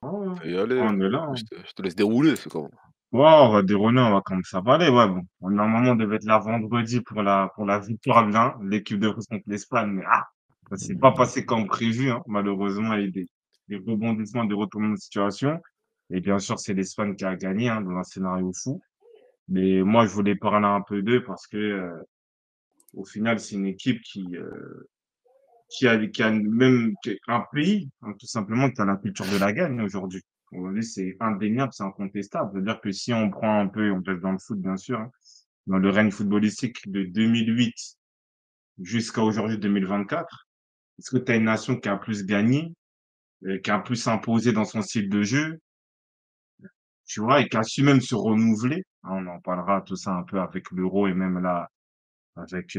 Ouais, ouais. Fais y aller, On hein. est là, hein. Je te laisse dérouler, c'est comment? Ouais, on va dérouler, on va commencer à parler. Ouais, bon, normalement, on devait être là vendredi pour la victoire de l'Un, l'équipe de France contre l'Espagne, mais ça s'est pas passé comme prévu, hein. Malheureusement, il y a eu des rebondissements, des retournements de situation. Et bien sûr, c'est l'Espagne qui a gagné, hein, dans un scénario fou. Mais moi, je voulais parler un peu d'eux parce que, au final, c'est une équipe qui a même un pays, hein, tout simplement, qui a la culture de la gagne aujourd'hui. Aujourd'hui, c'est indéniable, c'est incontestable. C'est-à-dire que si on prend un peu, on reste dans le foot, bien sûr, hein, dans le règne footballistique de 2008 jusqu'à aujourd'hui 2024, est-ce que tu as une nation qui a plus gagné, qui a plus imposé dans son style de jeu, tu vois, et qui a su même se renouveler, hein, on en parlera tout ça un peu avec l'Euro et même là, avec,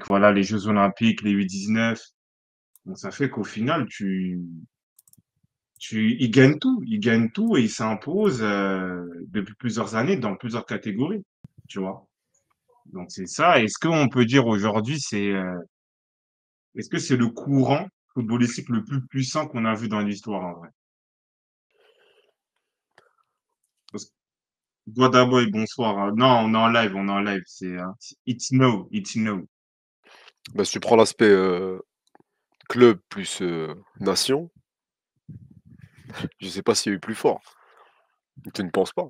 voilà, les Jeux olympiques, les U19. Donc ça fait qu'au final, ils gagnent tout et ils s'imposent, depuis plusieurs années dans plusieurs catégories, tu vois? Donc c'est ça. Est-ce qu'on peut dire aujourd'hui, est-ce que c'est le courant footballistique le plus puissant qu'on a vu dans l'histoire en vrai? Parce que Guadaboy, bonsoir, non, on est en live, it's no, it's no. Bah, si tu prends l'aspect, club plus, nation, je sais pas s'il y a eu plus fort. Tu ne penses pas?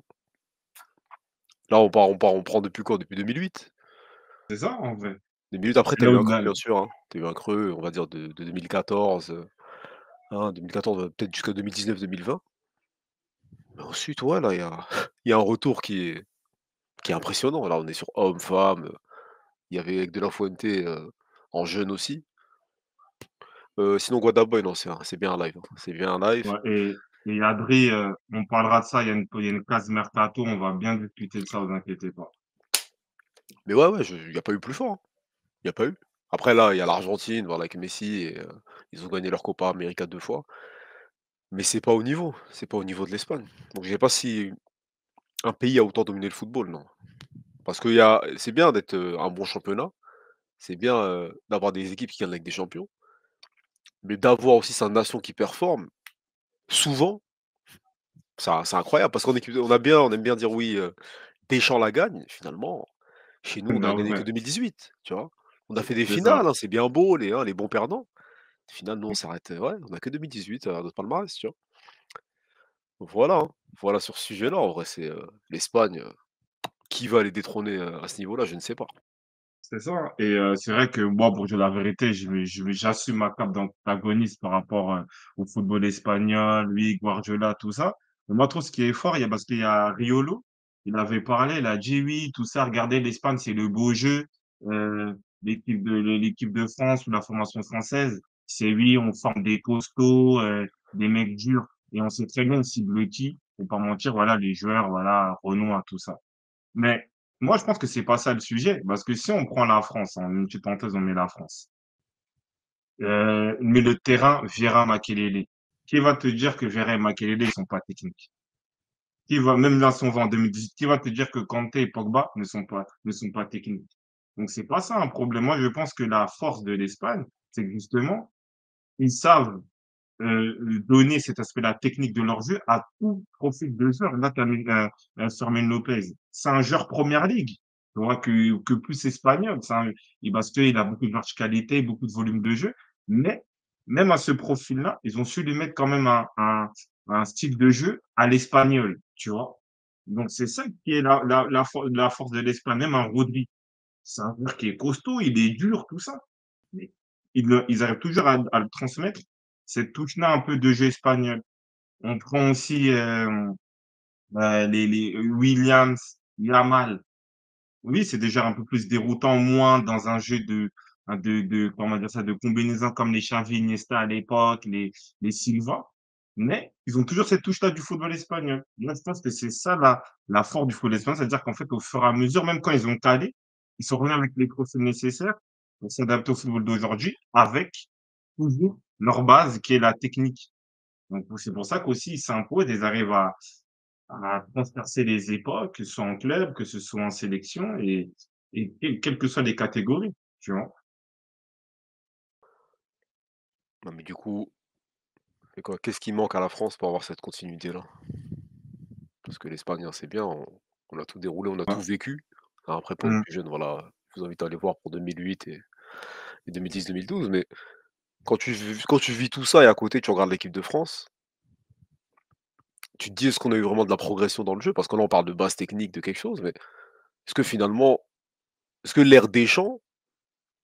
Là, on prend depuis quoi? Depuis 2008? C'est ça en vrai. 2008 après C'est tu as là eu où un creux la bien sûr, hein. Tu as eu un creux, on va dire de 2014, 2014, peut-être jusqu'à 2019-2020. Mais ensuite, ouais, là, il y a un retour qui est impressionnant. Là, on est sur hommes, femmes, il y avait avec De La Fuente, en jeune aussi. Sinon Guada Boy, non, c'est bien un live, hein. C'est bien un live. Ouais, et Adri, on parlera de ça, il y a une case mercato, on va bien discuter de ça, vous inquiétez pas. Mais ouais, ouais, je il y a pas eu plus fort, hein. Il y a pas eu. Après là, il y a l'Argentine, voilà, avec Messi et ils ont gagné leur Copa América 2 fois. Mais c'est pas au niveau de l'Espagne. Donc je sais pas si un pays a autant dominé le football, non. Parce qu'il y a c'est bien d'être, un bon championnat, c'est bien, d'avoir des équipes qui gagnent avec des champions, mais d'avoir aussi sa nation qui performe, souvent, ça c'est incroyable parce qu'on équipe on aime bien dire: «Oui, Deschamps la gagne». Finalement, chez nous, on a Non, gagné que vrai, 2018, tu vois? On a fait des c'est ça. finales, hein, c'est bien beau les bons perdants. Finale, nous, on s'arrête, ouais, on a que 2018, à notre palmarès, tu vois? Donc voilà, hein, voilà sur ce sujet-là, en vrai, c'est, l'Espagne, qui va les détrôner, à ce niveau-là? Je ne sais pas. C'est ça et c'est vrai que moi, pour dire la vérité, j'assume ma cape d'antagoniste par rapport, au football espagnol, lui, Guardiola, tout ça. Mais moi, trop ce qui est fort, il y a parce qu'il y a Riolo, il avait parlé, il a dit: «Oui, tout ça, regardez l'Espagne, c'est le beau jeu, l'équipe de France ou la formation française, c'est oui, on forme des costauds, des mecs durs et on sait très bien on cible qui». Faut pas mentir, voilà, les joueurs, voilà, Renoir, tout ça. Mais moi, je pense que c'est pas ça le sujet, parce que si on prend la France, en une petite parenthèse, on met la France, mais le terrain, Vieira, Makelele. Qui va te dire que Vieira et Makelele, ils sont pas techniques? Qui va, même là, si on va en 2018, qui va te dire que Kanté et Pogba ne sont pas techniques? Donc c'est pas ça un problème. Moi, je pense que la force de l'Espagne, c'est que justement, ils savent donner cet aspect-là technique de leur jeu à tout profil de joueur. Là, tu as mis, Fermin Lopez. C'est un joueur première ligue. Tu vois, que plus espagnol. Parce qu'il a beaucoup de verticalité, beaucoup de volume de jeu. Mais même à ce profil-là, ils ont su lui mettre quand même un style de jeu à l'espagnol, tu vois. Donc, c'est ça qui est la force de l'Espagne. Même un Rodri, c'est un joueur qui est costaud, il est dur, tout ça. Mais ils arrivent toujours à le transmettre, cette touche-là un peu de jeu espagnol. On prend aussi les Williams, Yamal. Oui, c'est déjà un peu plus déroutant, moins dans un jeu comment dire ça, de combinaison comme les Xavi, Iniesta à l'époque, les Silva. Mais ils ont toujours cette touche-là du football espagnol. Moi, je pense que c'est ça la force du football espagnol, c'est-à-dire qu'en fait, au fur et à mesure, même quand ils ont calé, ils sont revenus avec les profils nécessaires pour s'adapter au football d'aujourd'hui avec toujours leur base qui est la technique. Donc, c'est pour ça qu'aussi ils s'imposent, ils arrivent à transpercer les époques, que ce soit en club, que ce soit en sélection et quelles que soient les catégories, tu vois? Non, mais du coup, Et quoi, qu'est-ce qui manque à la France pour avoir cette continuité-là? Parce que l'Espagne, hein, c'est bien, on a tout déroulé, on a Ouais. tout vécu. Après pour les Mmh. plus jeunes, voilà, je vous invite à aller voir pour 2008 et 2010-2012, mais quand tu vis tout ça et à côté tu regardes l'équipe de France, tu te dis: «Est-ce qu'on a eu vraiment de la progression dans le jeu?» Parce que là on parle de base technique, de quelque chose, mais est-ce que finalement est-ce que l'ère Deschamps,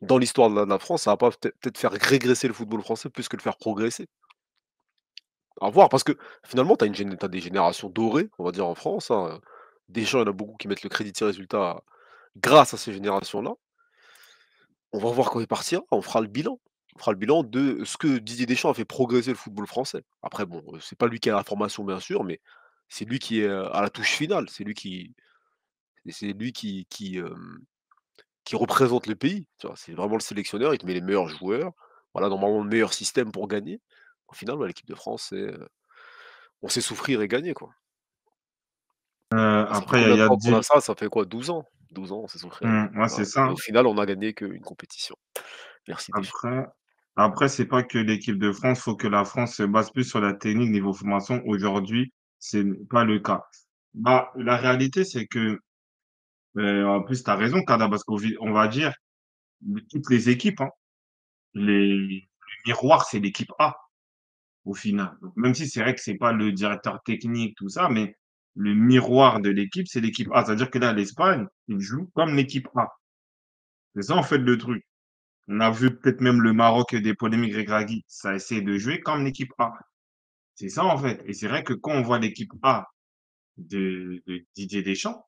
dans l'histoire de la France, ça va pas peut-être faire régresser le football français plus que le faire progresser? À voir, parce que finalement tu des générations dorées, on va dire en France, hein, Deschamps, il y en a beaucoup qui mettent le crédit de ses résultats grâce à ces générations-là. On va voir quand il partira, on fera le bilan. On fera le bilan de ce que Didier Deschamps a fait progresser le football français. Après bon, c'est pas lui qui a la formation bien sûr, mais c'est lui qui est, à la touche finale. C'est lui qui représente le pays, tu vois? C'est vraiment le sélectionneur, il te met les meilleurs joueurs, voilà, normalement le meilleur système pour gagner. Au final, ouais, l'équipe de France, on sait souffrir et gagner, quoi. Ça fait Après, combien de il y a temps qu'on a di ça? Ça fait quoi? 12 ans? 12 ans, on s'est souffrir et ouais, voilà, c'est ça, et au hein. final, on a gagné qu'une compétition. Merci Deschamps. Après après, c'est pas que l'équipe de France, faut que la France se base plus sur la technique niveau formation. Aujourd'hui, c'est pas le cas. Bah, la réalité, c'est que, en plus, tu as raison, Kada, parce on va dire, toutes les équipes, hein, le miroir, c'est l'équipe A, au final. Donc même si c'est vrai que c'est pas le directeur technique, tout ça, mais le miroir de l'équipe, c'est l'équipe A. C'est-à-dire que là, l'Espagne, ils jouent comme l'équipe A. C'est ça, en fait, le truc. On a vu peut-être même le Maroc des polémiques Regragui, ça essaie de jouer comme l'équipe A. C'est ça, en fait. Et c'est vrai que quand on voit l'équipe A de Didier Deschamps,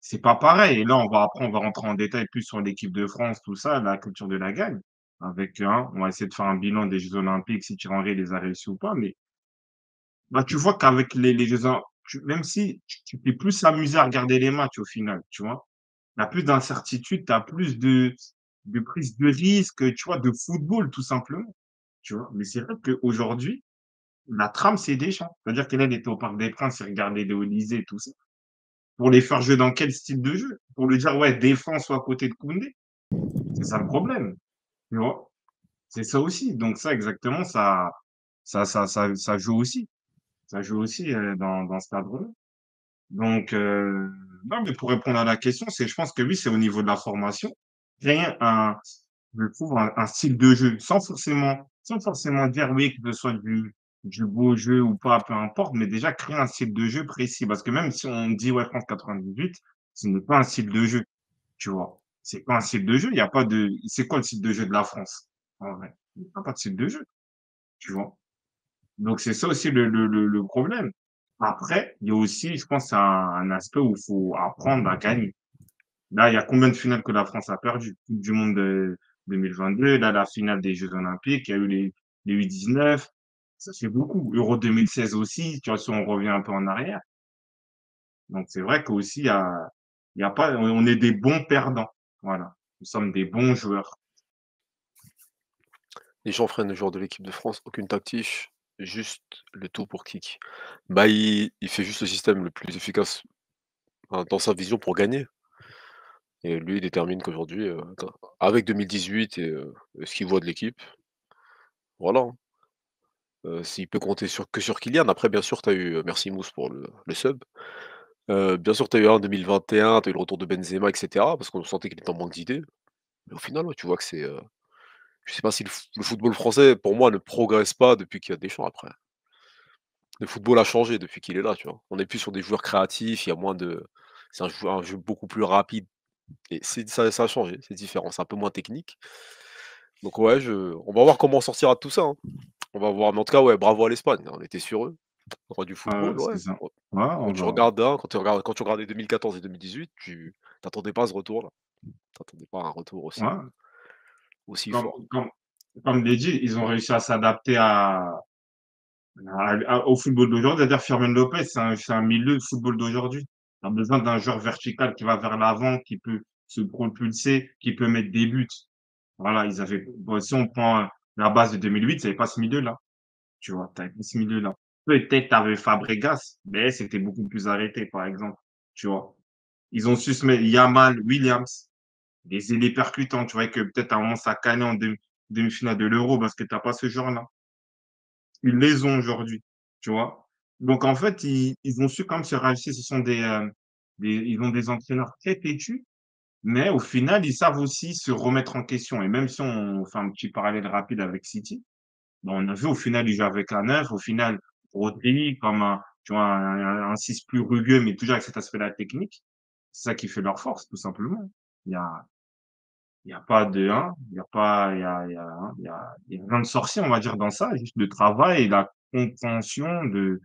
c'est pas pareil. Et là, après, on va rentrer en détail plus sur l'équipe de France, tout ça, la culture de la gagne. Avec, hein, on va essayer de faire un bilan des Jeux Olympiques, si Thierry Henry les a réussi ou pas. Mais bah, tu vois qu'avec les Jeux Olympiques, même si tu t'es plus amusé à regarder les matchs au final, tu vois, tu as plus d'incertitude, tu as plus de prise de risque, tu vois, de football, tout simplement. Tu vois? Mais c'est vrai qu'aujourd'hui, la trame, c'est Deschamps. C'est-à-dire que là, il était au Parc des Princes, il regardait les Olysées, tout ça. Pour les faire jouer dans quel style de jeu? Pour lui dire: «Ouais, défends, sois à côté de Koundé». C'est ça le problème, tu vois? C'est ça aussi. Donc ça, exactement, ça joue aussi. Ça joue aussi, dans ce cadre-là. Donc non, mais pour répondre à la question, je pense que oui, c'est au niveau de la formation. Créer je trouve un style de jeu sans forcément dire oui, que ce soit du beau jeu ou pas, peu importe, mais déjà créer un style de jeu précis. Parce que même si on dit: «Ouais, France 98», ce n'est pas un style de jeu, tu vois? C'est pas un style de jeu, il y a pas de c'est quoi le style de jeu de la France, en vrai? Il y a pas de style de jeu, tu vois? Donc c'est ça aussi le problème. Après, il y a aussi, je pense, un aspect où il faut apprendre à gagner. Là, il y a combien de finales que la France a perdues? Coupe du monde de 2022, là, la finale des Jeux olympiques, il y a eu les U19, ça fait beaucoup. Euro 2016 aussi, tu vois, si on revient un peu en arrière. Donc c'est vrai qu'aussi il y a pas on est des bons perdants. Voilà, nous sommes des bons joueurs. Les gens freinent le joueur de l'équipe de France, aucune tactique, juste le tout pour kick. Bah, il fait juste le système le plus efficace, dans sa vision pour gagner et lui, il détermine qu'aujourd'hui, avec 2018 et ce qu'il voit de l'équipe, voilà, hein. S'il peut compter sur Kylian. Après bien sûr, tu as eu, merci Mousse pour le sub. Bien sûr, tu as eu un en 2021, tu as eu le retour de Benzema et cetera, parce qu'on sentait qu'il était en manque d'idées. Mais au final, ouais, tu vois que c'est, je sais pas si le football français, pour moi, ne progresse pas depuis qu'il y a Deschamps après. Le football a changé depuis qu'il est là, tu vois? On est plus sur des joueurs créatifs, il y a moins de c'est un jeu beaucoup plus rapide et ça a changé, c'est différent, c'est un peu moins technique. Donc ouais, je on va voir comment on sortira de tout ça, hein. On va voir, mais en tout cas, ouais, bravo à l'Espagne, on était sur eux. Roi du Ouais, football, ouais. c'est ça. Ouais, on va Quand tu regardais 2014 et 2018, tu t'attendais pas à ce retour-là. T'attendais pas à un retour ouais, aussi comme fort. comme comme l'a dit, ils ont réussi à s'adapter au football d'aujourd'hui. C'est-à-dire Fermin Lopez, c'est un milieu de football d'aujourd'hui. Tu as besoin d'un joueur vertical qui va vers l'avant, qui peut se propulser, qui peut mettre des buts. Voilà, ils avaient bon, si on prend, la base de 2008, il y avait pas ce milieu-là, tu vois? Tu avais pas ce milieu-là. Peut-être tu avais Fabregas, mais c'était beaucoup plus arrêté, par exemple, tu vois? Ils ont su se mettre Yamal, Williams, des ailiers percutants. Tu vois que peut-être à un moment ça cannait en demi-finale de l'Euro parce que tu as pas ce genre-là. ils les ont aujourd'hui, tu vois? Donc en fait, ils ont su quand même se racheter. Ce sont ils ont des entraîneurs très têtus, mais au final, ils savent aussi se remettre en question et même si on fait un petit parallèle rapide avec City, bah, on a vu au final, ils jouent avec un 9. Au final, Rodri comme un tu vois, un 6 plus rugueux, mais toujours avec cet aspect-là technique. C'est ça qui fait leur force, tout simplement. Il y a il y a pas de hein, il y a pas il y a hein, il y a rien de sorcier, on va dire, dans ça, juste le travail et la compréhension de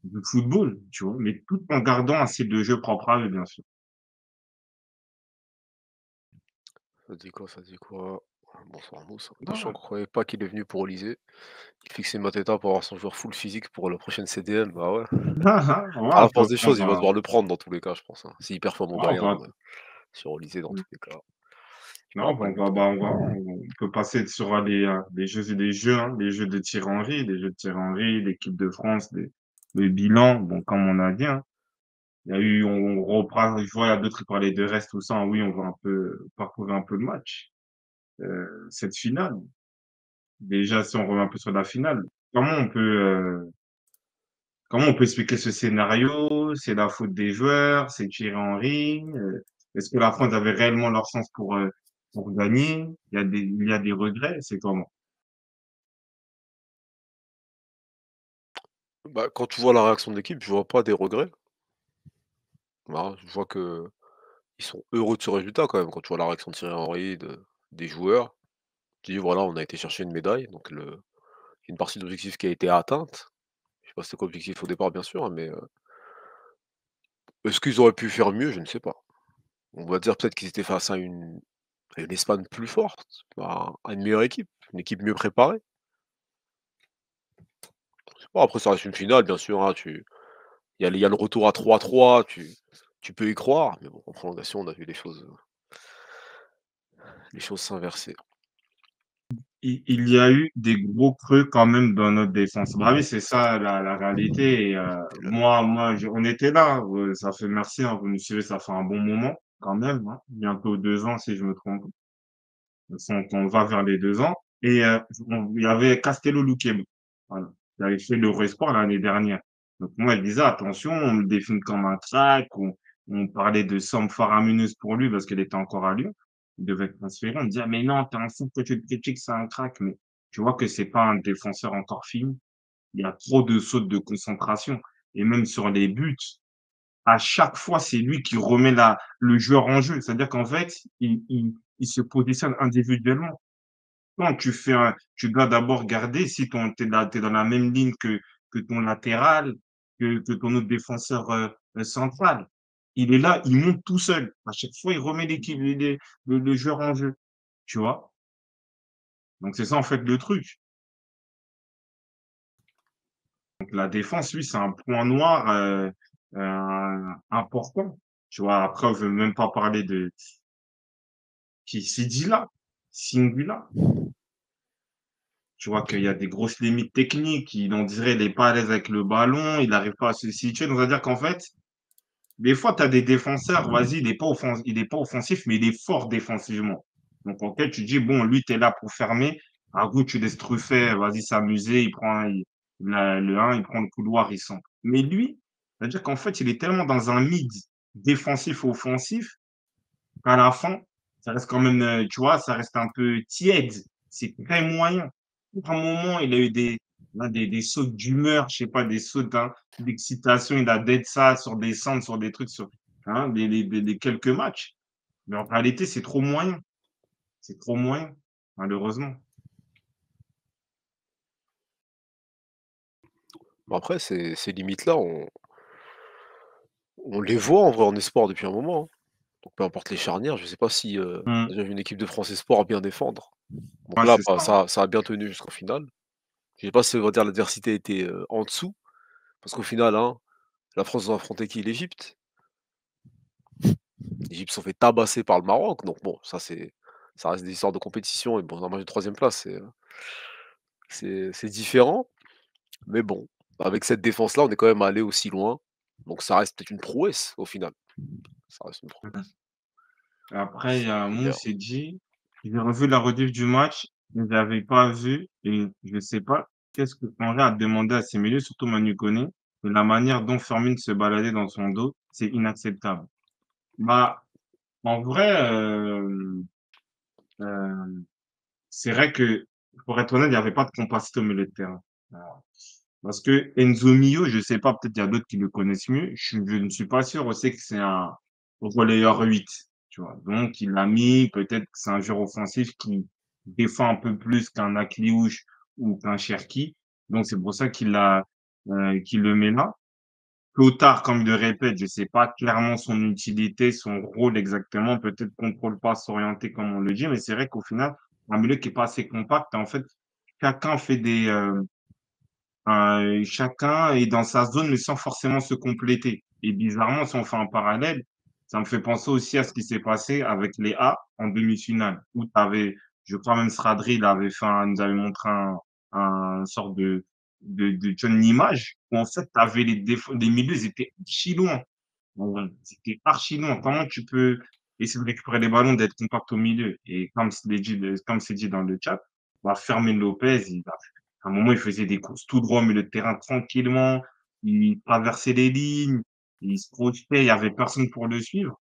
du football, tu vois? Mais tout en gardant un style de jeu propre à eux, bien sûr. Ça dit quoi, ça dit quoi? Bonsoir Mousse. Attention, Ah, ne croyez pas qu'il est venu pour Olysée. Il fixait Mateta pour avoir son joueur full physique pour la prochaine CDL. Bah ouais. ouais, Par on la peut force des on choses, il va va devoir le prendre dans tous les cas, je pense, hein. S'il performe au ouais, on Bayern, va sur Olysée dans mmh, tous les cas, il non, pourra pas le mettre. on peut passer sur les jeux, hein, les jeux de Thierry Henry, les jeux de Thierry Henry, l'équipe de France, les bilans. Bon, comme on a dit, hein, il y a eu on reprend je vois il y a d'autres qui parlaient de reste, tout ça. Oui, on va un peu parcourir un peu le match. Cette finale, déjà, si on revient un peu sur la finale, comment on peut, comment on peut expliquer ce scénario? C'est la faute des joueurs? C'est Thierry Henry? Est-ce que la France avait réellement leur chance pour gagner? Il y a des regrets? C'est comment? Bah, quand tu vois la réaction de l'équipe, je vois pas des regrets. Voilà, je vois que ils sont heureux de ce résultat quand même. Quand tu vois la réaction de Thierry Henry, des joueurs, tu dis voilà, on a été chercher une médaille, donc une partie de l'objectif qui a été atteinte. Je sais pas c'était quoi l'objectif au départ bien sûr, hein, mais est-ce qu'ils auraient pu faire mieux? Je ne sais pas. On va dire peut-être qu'ils étaient face à une Espagne plus forte, à une meilleure équipe, une équipe mieux préparée. Je sais pas, après ça reste une finale bien sûr, hein, il y a le retour à 3-3, tu peux y croire, mais bon, en prolongation, on a vu les choses s'inverser. Il y a eu des gros creux quand même dans notre défense. Bah oui, c'est ça la réalité et Et là, moi je on était là, ça fait merci, hein, vous nous suivez, ça fait un bon moment quand même, hein, bientôt 2 ans si je me trompe pas. On va vers les 2 ans et il y avait Castello Luquebo, voilà, qui avait fait l'Euro-Espoir l'année dernière. Donc moi, elle disait: «Attention, on le définit comme un crack», on parlait de sommes faramineuses pour lui parce qu'il était encore à Lyon. Il devait être transféré. On me disait: «Mais non, tu es un fou que tu le critiques, c'est un crack», mais tu vois que c'est pas un défenseur encore fini. Il y a trop de sautes de concentration et même sur les buts, à chaque fois, c'est lui qui remet le joueur en jeu. C'est-à-dire qu'en fait, il se positionne individuellement. Quand tu dois d'abord garder si tu es dans la même ligne que ton latéral, que ton autre défenseur, central. Il est là, il monte tout seul. À chaque fois, il remet l'équipe le joueur en jeu, tu vois? Donc c'est ça, en fait, le truc. Donc la défense, oui, c'est un point noir, important, tu vois? Après, on veut même pas parler de qui Sidi là, Singuila. Tu vois qu'il y a des grosses limites techniques, on dirait il est pas à l'aise avec le ballon, il n'arrive pas à se situer. Donc, c'est-à-dire qu'en fait, des fois, tu as des défenseurs, vas-y, il est pas offensif, mais il est fort défensivement. Donc, en fait, tu dis, bon, lui, tu es là pour fermer. À vous, tu laisses Truffert, vas-y, s'amuser, le 1, il prend le couloir, il centre. Mais lui, c'est-à-dire qu'en fait, il est tellement dans un mid défensif-offensif qu'à la fin, ça reste quand même, tu vois, ça reste un peu tiède. C'est très moyen. À un moment, il a eu des sautes d'humeur, je sais pas, des sautes d'excitation. Il a d'être ça sur des centres, sur des trucs, sur hein, des quelques matchs. Mais en réalité, c'est trop moyen. C'est trop moyen, malheureusement. bon après ces limites-là, on les voit en vrai en espoir depuis un moment, hein. Donc peu importe les charnières, je sais pas si, Mmh. déjà une équipe de France espoir bien défendre. Donc Ouais, là, c'est bah, ça, hein. ça a bien tenu jusqu'au final. Je sais pas si on va dire l'adversité était, en dessous, parce qu'au final, hein, la France a affronté qui? L'Égypte. L'Égypte se sont fait tabasser par le Maroc, donc bon, ça reste des histoires de compétition et bon, dans un match de 3e place, c'est différent, mais bon, avec cette défense-là, on est quand même allé aussi loin, donc ça reste peut-être une prouesse au final. Ça reste une prouesse. Après, il y a On verra. Mousse qui dit: «J'ai revu la rediff du match, je ne l'avais pas vu et je sais pas». qu'est-ce que Henry a demandé à ses milieux, surtout Manu Koné, de la manière dont Firmine se baladait dans son dos, c'est inacceptable. Bah, en vrai, euh, c'est vrai que, pour être honnête, il n'y avait pas de compacité au milieu de terrain. Alors, parce que Enzo Mio, je sais pas, peut-être il y a d'autres qui le connaissent mieux. Je ne suis pas sûr. On sait que c'est un relayeur 8, tu vois. Donc, il l'a mis. Peut-être que c'est un joueur offensif qui défend un peu plus qu'un Akliouche ou qu'un Cherki. Donc, c'est pour ça qu'il le met là. Tard, comme il le répète, je sais pas clairement son utilité, son rôle exactement. Peut-être contrôle pas s'orienter comme on le dit, mais c'est vrai qu'au final, un milieu qui est pas assez compact, en fait, chacun fait chacun est dans sa zone, mais sans forcément se compléter. Et bizarrement, si on fait un parallèle, ça me fait penser aussi à ce qui s'est passé avec les A en demi-finale, où tu avais, je crois même Sradri, il avait nous avait montré un sorte de John Image, où en fait, tu avais les milieux, ils étaient archi loin. En vrai, ils étaient archi loin. Comment tu peux essayer de récupérer les ballons, d'être compact au milieu? Et comme c'est dit dans le chat, bah, Fermin Lopez, à un moment, il faisait des courses tout droit au milieu de terrain tranquillement. Il traversait les lignes. Il se projetait. Il y avait personne pour le suivre.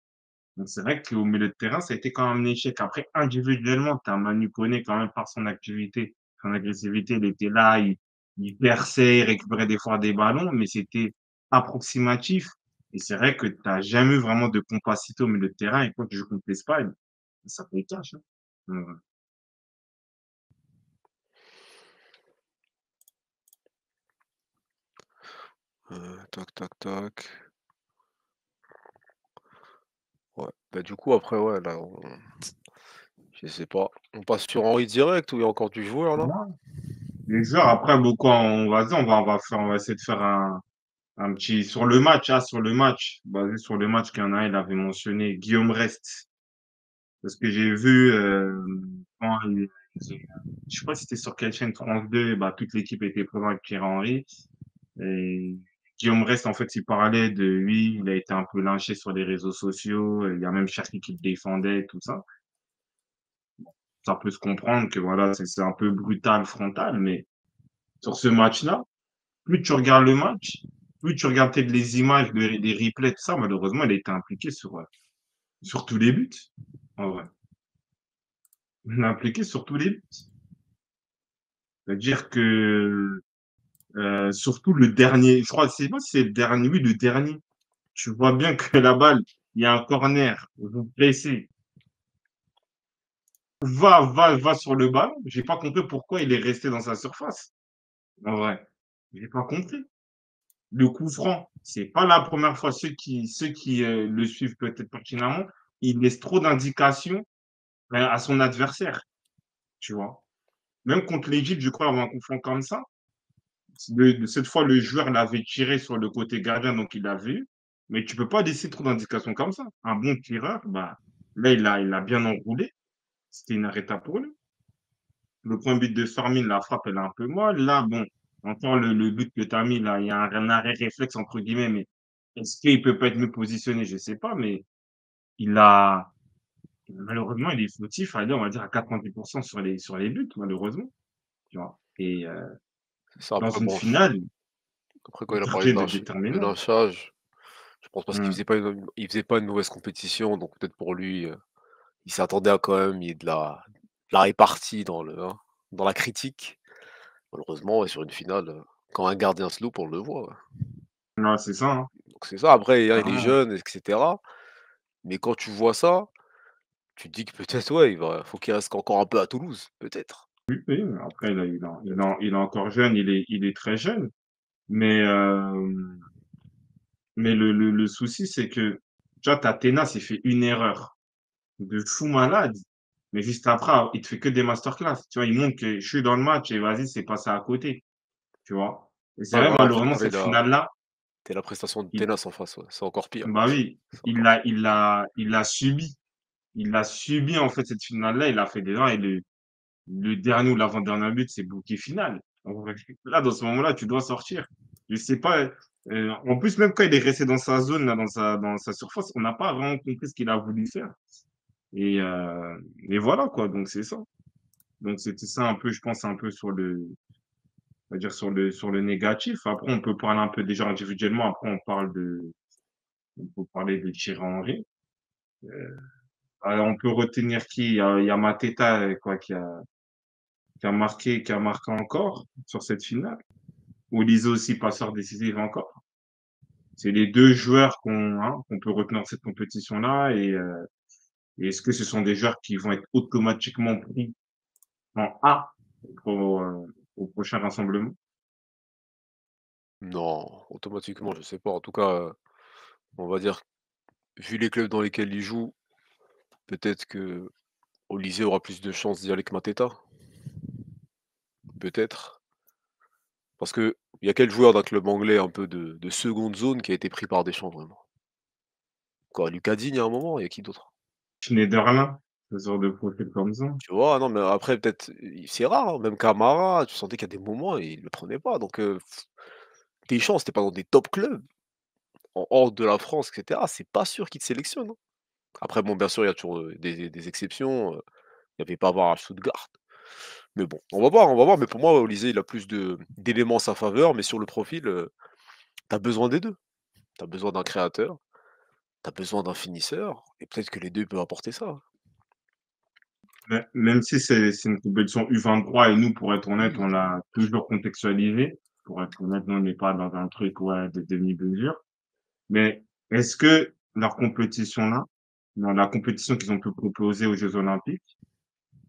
Donc, c'est vrai qu'au milieu de terrain, ça a été quand même un échec. Après, individuellement, tu as Manu Koné quand même par son activité, son agressivité. Il était là, il perçait, il récupérait des fois des ballons, mais c'était approximatif. Et c'est vrai que tu n'as jamais eu vraiment de compacité au milieu de terrain. Et quand tu joues contre l'Espagne, ça peut être cash, hein. Donc, Tac, tac, tac. Ouais. Bah, du coup, après, ouais, là, je sais pas. On passe sur Henry direct ou il y a encore du joueur là? voilà. Les joueurs, après, beaucoup, on va dire, on va essayer de faire un petit, sur le match, sur le match, basé sur le match qu'il y en a, il avait mentionné Guillaume Rest. Parce que j'ai vu, quand je sais pas si c'était sur quelle chaîne, France 2, bah, toute l'équipe était présente avec Thierry Henry. Et Guillaume Rest, en fait, il parlait de lui, il a été un peu lynché sur les réseaux sociaux. Il y a même Cherki qui le défendait, tout ça. Ça peut se comprendre que voilà, c'est un peu brutal, frontal, mais sur ce match-là, plus tu regardes le match, plus tu regardes peut-être les images, les replays, tout ça, malheureusement, il a été impliqué sur tous les buts. En vrai. Il est impliqué sur tous les buts. C'est-à-dire que surtout le dernier, je crois, je sais pas si c'est le dernier, oui, le dernier. Tu vois bien que la balle, il y a un corner, vous pressez, va sur le ballon. J'ai pas compris pourquoi il est resté dans sa surface. En vrai, j'ai pas compris. Le coup franc, c'est pas la première fois. Ceux qui le suivent peut-être pertinemment, il laisse trop d'indications à son adversaire, tu vois. Même contre l'Égypte, je crois, avoir un coup franc comme ça. Cette fois, le joueur l'avait tiré sur le côté gardien, donc il l'a vu. Mais tu peux pas laisser trop d'indications comme ça. Un bon tireur, bah, là, il a bien enroulé. C'était inarrêtable pour lui. Le premier but de Fermin, la frappe, elle est un peu molle. Là, bon, encore le but que tu as mis, là, il y a un arrêt réflexe, entre guillemets, mais est-ce qu'il peut pas être mieux positionné? Je sais pas, mais il a, malheureusement, il est fautif, allez, on va dire à 90% sur les buts, malheureusement, tu vois. Et C'est ça, dans après, une bon, finale, après, quand il est il a parlé chargé de de déterminant. lynchage, je pense parce qu'il Hmm. faisait pas il faisait pas une mauvaise compétition, donc peut-être pour lui, il s'attendait à quand même il y ait de la répartie dans la critique. Malheureusement, ouais, sur une finale, quand un gardien se loupe, on le voit, ouais. Ouais, c'est ça, hein, Donc c'est ça, après, hein, il est clairement. jeune et cetera, mais quand tu vois ça, tu te dis que peut-être, ouais, faut qu'il reste encore un peu à Toulouse, peut-être. Oui, oui, mais après, il est encore jeune, il est très jeune. Mais, le souci, c'est que, tu vois, Tatena s'est fait une erreur de fou malade. Mais juste après, il te fait que des masterclass. Tu vois, il montre que je suis dans le match et vas-y, c'est passé à côté. Tu vois. Et c'est Ouais, vrai, voilà, après malheureusement, quand cette finale-là, tu la prestation de il, Tenas en face, ouais, c'est encore pire. bah oui, C'est il encore l'a, pire. il l'a, il l'a subi. Il l'a subi, en fait, cette finale-là. Il a fait des erreurs et le dernier ou l'avant-dernier but, c'est bouquet final. En vrai, là, dans ce moment-là, tu dois sortir. Je sais pas. En plus, même quand il est resté dans sa zone, là, dans sa surface, on n'a pas vraiment compris ce qu'il a voulu faire. Et, et voilà, quoi. Donc, c'est ça. Donc, c'était ça un peu, je pense, un peu sur on va dire sur le négatif. Après, on peut parler un peu des gens individuellement. Après, on peut parler de Thierry Henry. On peut retenir qui? Il y a Mateta, quoi, qui a marqué encore sur cette finale. Olise aussi, passeur décisif encore. C'est les 2 joueurs qu'on peut retenir de cette compétition-là et est-ce que ce sont des joueurs qui vont être automatiquement pris en A au prochain rassemblement? Non, automatiquement, je sais pas. En tout cas, on va dire, vu les clubs dans lesquels il joue, peut-être que Olysée aura plus de chances d'y aller que Mateta, peut-être. Parce qu'il y a quel joueur d'un club anglais un peu de seconde zone qui a été pris par Deschamps vraiment? Quoi, Lucas Digne à un moment, il y a qui d'autre? Schneiderlin, ce genre de profil comme ça. Tu vois? Non, mais après peut-être, c'est rare, hein, même Camara, tu sentais qu'il y a des moments, il le prenait pas donc Deschamps, c'était pas dans des top clubs, en hors de la France et cetera, c'est pas sûr qu'il te sélectionne, hein. Après bon, bien sûr, il y a toujours, des exceptions, il y avait Pavard à Stuttgart. Mais bon, on va voir, mais pour moi, Olysée, il a plus de d'éléments à sa faveur, mais sur le profil, tu besoin des 2. Tu as besoin d'un créateur, tu as besoin d'un finisseur et peut-être que les 2 peuvent apporter ça, hein. Même si c'est une compétition U23 et nous, pour être honnête, Oui, on l'a toujours contextualisé. Pour être honnête, nous, on n'est pas dans un truc, ouais, de demi-mesure. Mais est-ce que leur compétition-là, dans la compétition qu'ils ont pu proposer aux Jeux olympiques,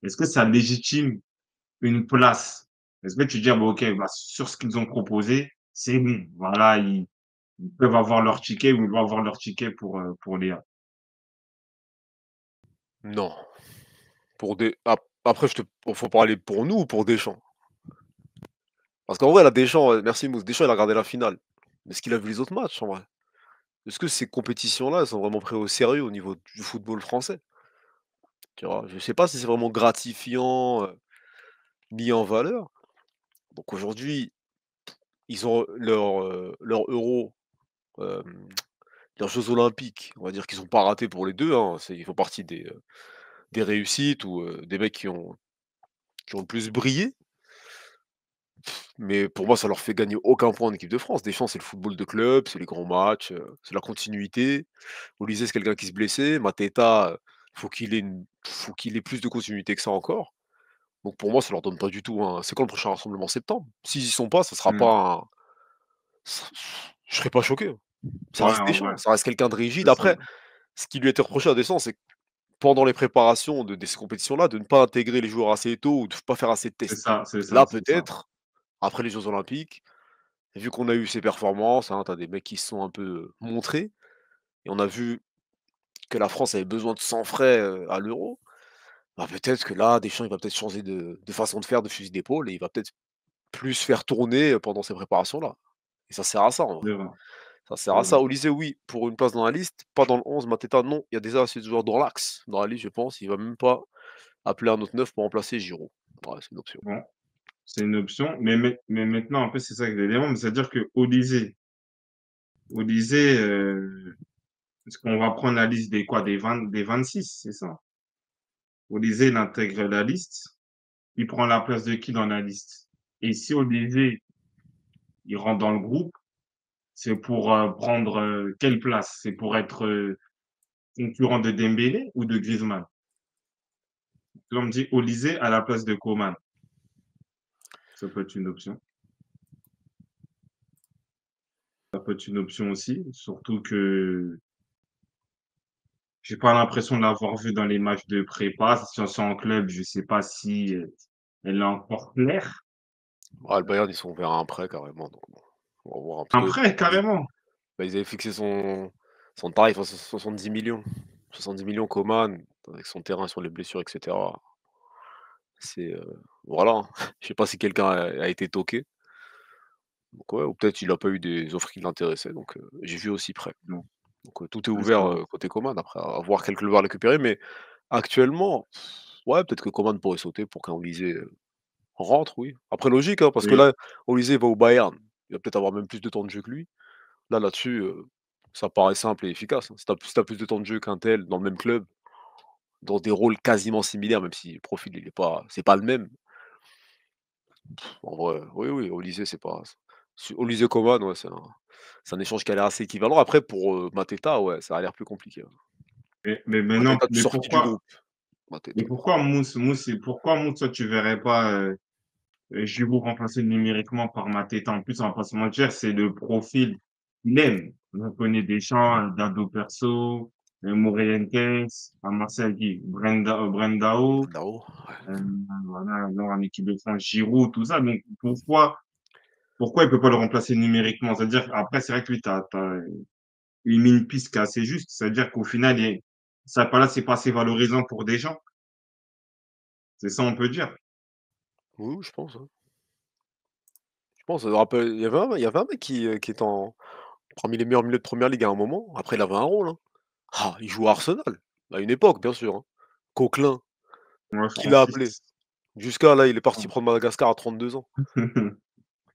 est-ce que ça légitime une place? Est-ce que tu dis: «Ah bah, OK, bah, sur ce qu'ils ont proposé, c'est bon, voilà, ils peuvent avoir leur ticket ou ils vont avoir leur ticket pour les A». non, pour des après je te faut parler pour nous ou pour Deschamps? Parce qu'en vrai là, Deschamps, merci Mousse, Deschamps il a regardé la finale. Mais est-ce qu'il a vu les autres matchs en vrai? Est-ce que ces compétitions-là, elles sont vraiment prises au sérieux au niveau du football français? Tu vois? Je sais pas si c'est vraiment gratifiant, mis en valeur. Donc aujourd'hui, ils ont leur Euro, hem, leurs jeux olympiques, on va dire qu'ils ont pas raté pour les 2, hein. Ils font partie des réussites ou, des mecs qui ont le plus brillé. Mais pour moi, ça leur fait gagner aucun point en équipe de France. Deschamps, c'est le football de club, c'est les grands matchs, c'est la continuité. Olysée, c'est quelqu'un qui se blessait. Mateta, faut qu'il ait plus de continuité que ça encore. Donc pour moi, ça leur donne pas du tout un c'est quand le prochain rassemblement? En septembre? S'ils y sont pas, ça sera Mmh. pas un ça je serais pas choqué, hein. Ça Ouais, reste en vrai, Deschamps, ça reste quelqu'un de rigide. c'est ça. Après, ce qui lui a été reproché à Deschamps, c'est que pendant les préparations de ces compétitions-là, de ne pas intégrer les joueurs assez tôt ou de pas faire assez de C'est tests. ça, c'est ça, Là, c'est ça. peut-être, après les jeux olympiques, vu qu'on a eu ces performances, hein, tu as des mecs qui se sont un peu, montrés et on a vu que la France avait besoin de sang frais, à l'Euro, bah, peut-être que là, Deschamps, il va peut-être changer de façon de faire, de fusil d'épaule et il va peut-être plus faire tourner, pendant ces préparations-là et ça sert à ça, en vrai. C'est vrai, Ça sert c'est à vrai. ça. Olysée, oui, pour une place dans la liste, pas dans le 11. Mateta, non. Il y a déjà assez de joueurs dans l'axe, dans la liste, je pense. Il va même pas appeler un autre neuf pour remplacer Giroud. Ouais, c'est une option. Bon, c'est une option, mais maintenant, en fait, c'est ça que l'élément, mais c'est-à-dire Olysée, est-ce qu'on va prendre la liste des quoi? Des 26, c'est ça? Olysée, il intègre la liste, il prend la place de qui dans la liste? Et si Olysée, il rentre dans le groupe, c'est pour, prendre, quelle place? C'est pour être, concurrent de Dembélé ou de Griezmann? Là, on me dit Olysée à la place de Coman, ça peut être une option. Ça peut être une option aussi, surtout que j'ai pas l'impression de l'avoir vu dans les matchs de prépa. Si c'est en club, je sais pas si, elle est encore claire. Ah, le Bayern, ils sont vers un prêt carrément, donc bon, on va voir. Parce que Après, ils carrément. bah, ils avaient fixé son tarif à 70 000 000. 70 000 000 Coman, avec son terrain sur les blessures, et cetera. C'est, voilà, hein. Je sais pas si quelqu'un a été toqué. Donc ouais, ou peut-être il a pas eu des offres qui l'intéressaient, donc j'ai vu aussi prêt. Non, Donc tout est c'est ça. ouvert, côté Coman, après à voir quel club va récupérer, mais actuellement, ouais, peut-être que Coman pourrait sauter pour qu'un Olysée, rentre, oui. Après logique, hein, parce que Oui, là, Olysée va au Bayern, il va peut-être avoir même plus de temps de jeu que lui. Là-dessus, ça paraît simple et efficace, hein. Si tu plus de temps de jeu qu'un tel dans le même club, dans des rôles quasiment similaires, même si le profil il est pas c'est pas le même, En vrai, oui, oui, au lycée, c'est pas au lycée Coman, ouais, c'est un échange qui a l'air assez équivalent. Après pour, Mateta, ouais, ça a l'air plus compliqué, hein. Mais maintenant, Mateta sorti du groupe, mais Mateta. pourquoi pourquoi Mousse, toi, tu verrais pas Giroud remplacé numériquement par Mateta? En plus, on va pas se mentir, c'est le profil qu'il aime. On connaît Deschamps, Dado Perso, Morientes, à Marseille, qui? Brendao, Brandao, ouais. euh, voilà, alors en équipe de France, Giroud, tout ça. Donc, pourquoi il peut pas le remplacer numériquement? C'est-à-dire, après, c'est vrai que lui, il met une piste qui est assez juste. C'est-à-dire qu'au final, ça, pas là, c'est pas assez valorisant pour Deschamps. C'est ça, on peut dire. Oui, oui, je pense, hein. Je pense, ça me rappelle il y avait un mec qui était parmi les meilleurs milieux de première ligue à un moment. Après, il avait un rôle, hein. Ah, il jouait à Arsenal, à une époque, bien sûr, hein. Coquelin, Moi, qui l'a appelé. Francis. Jusqu'à là, il est parti prendre Madagascar à 32 ans. Ouais,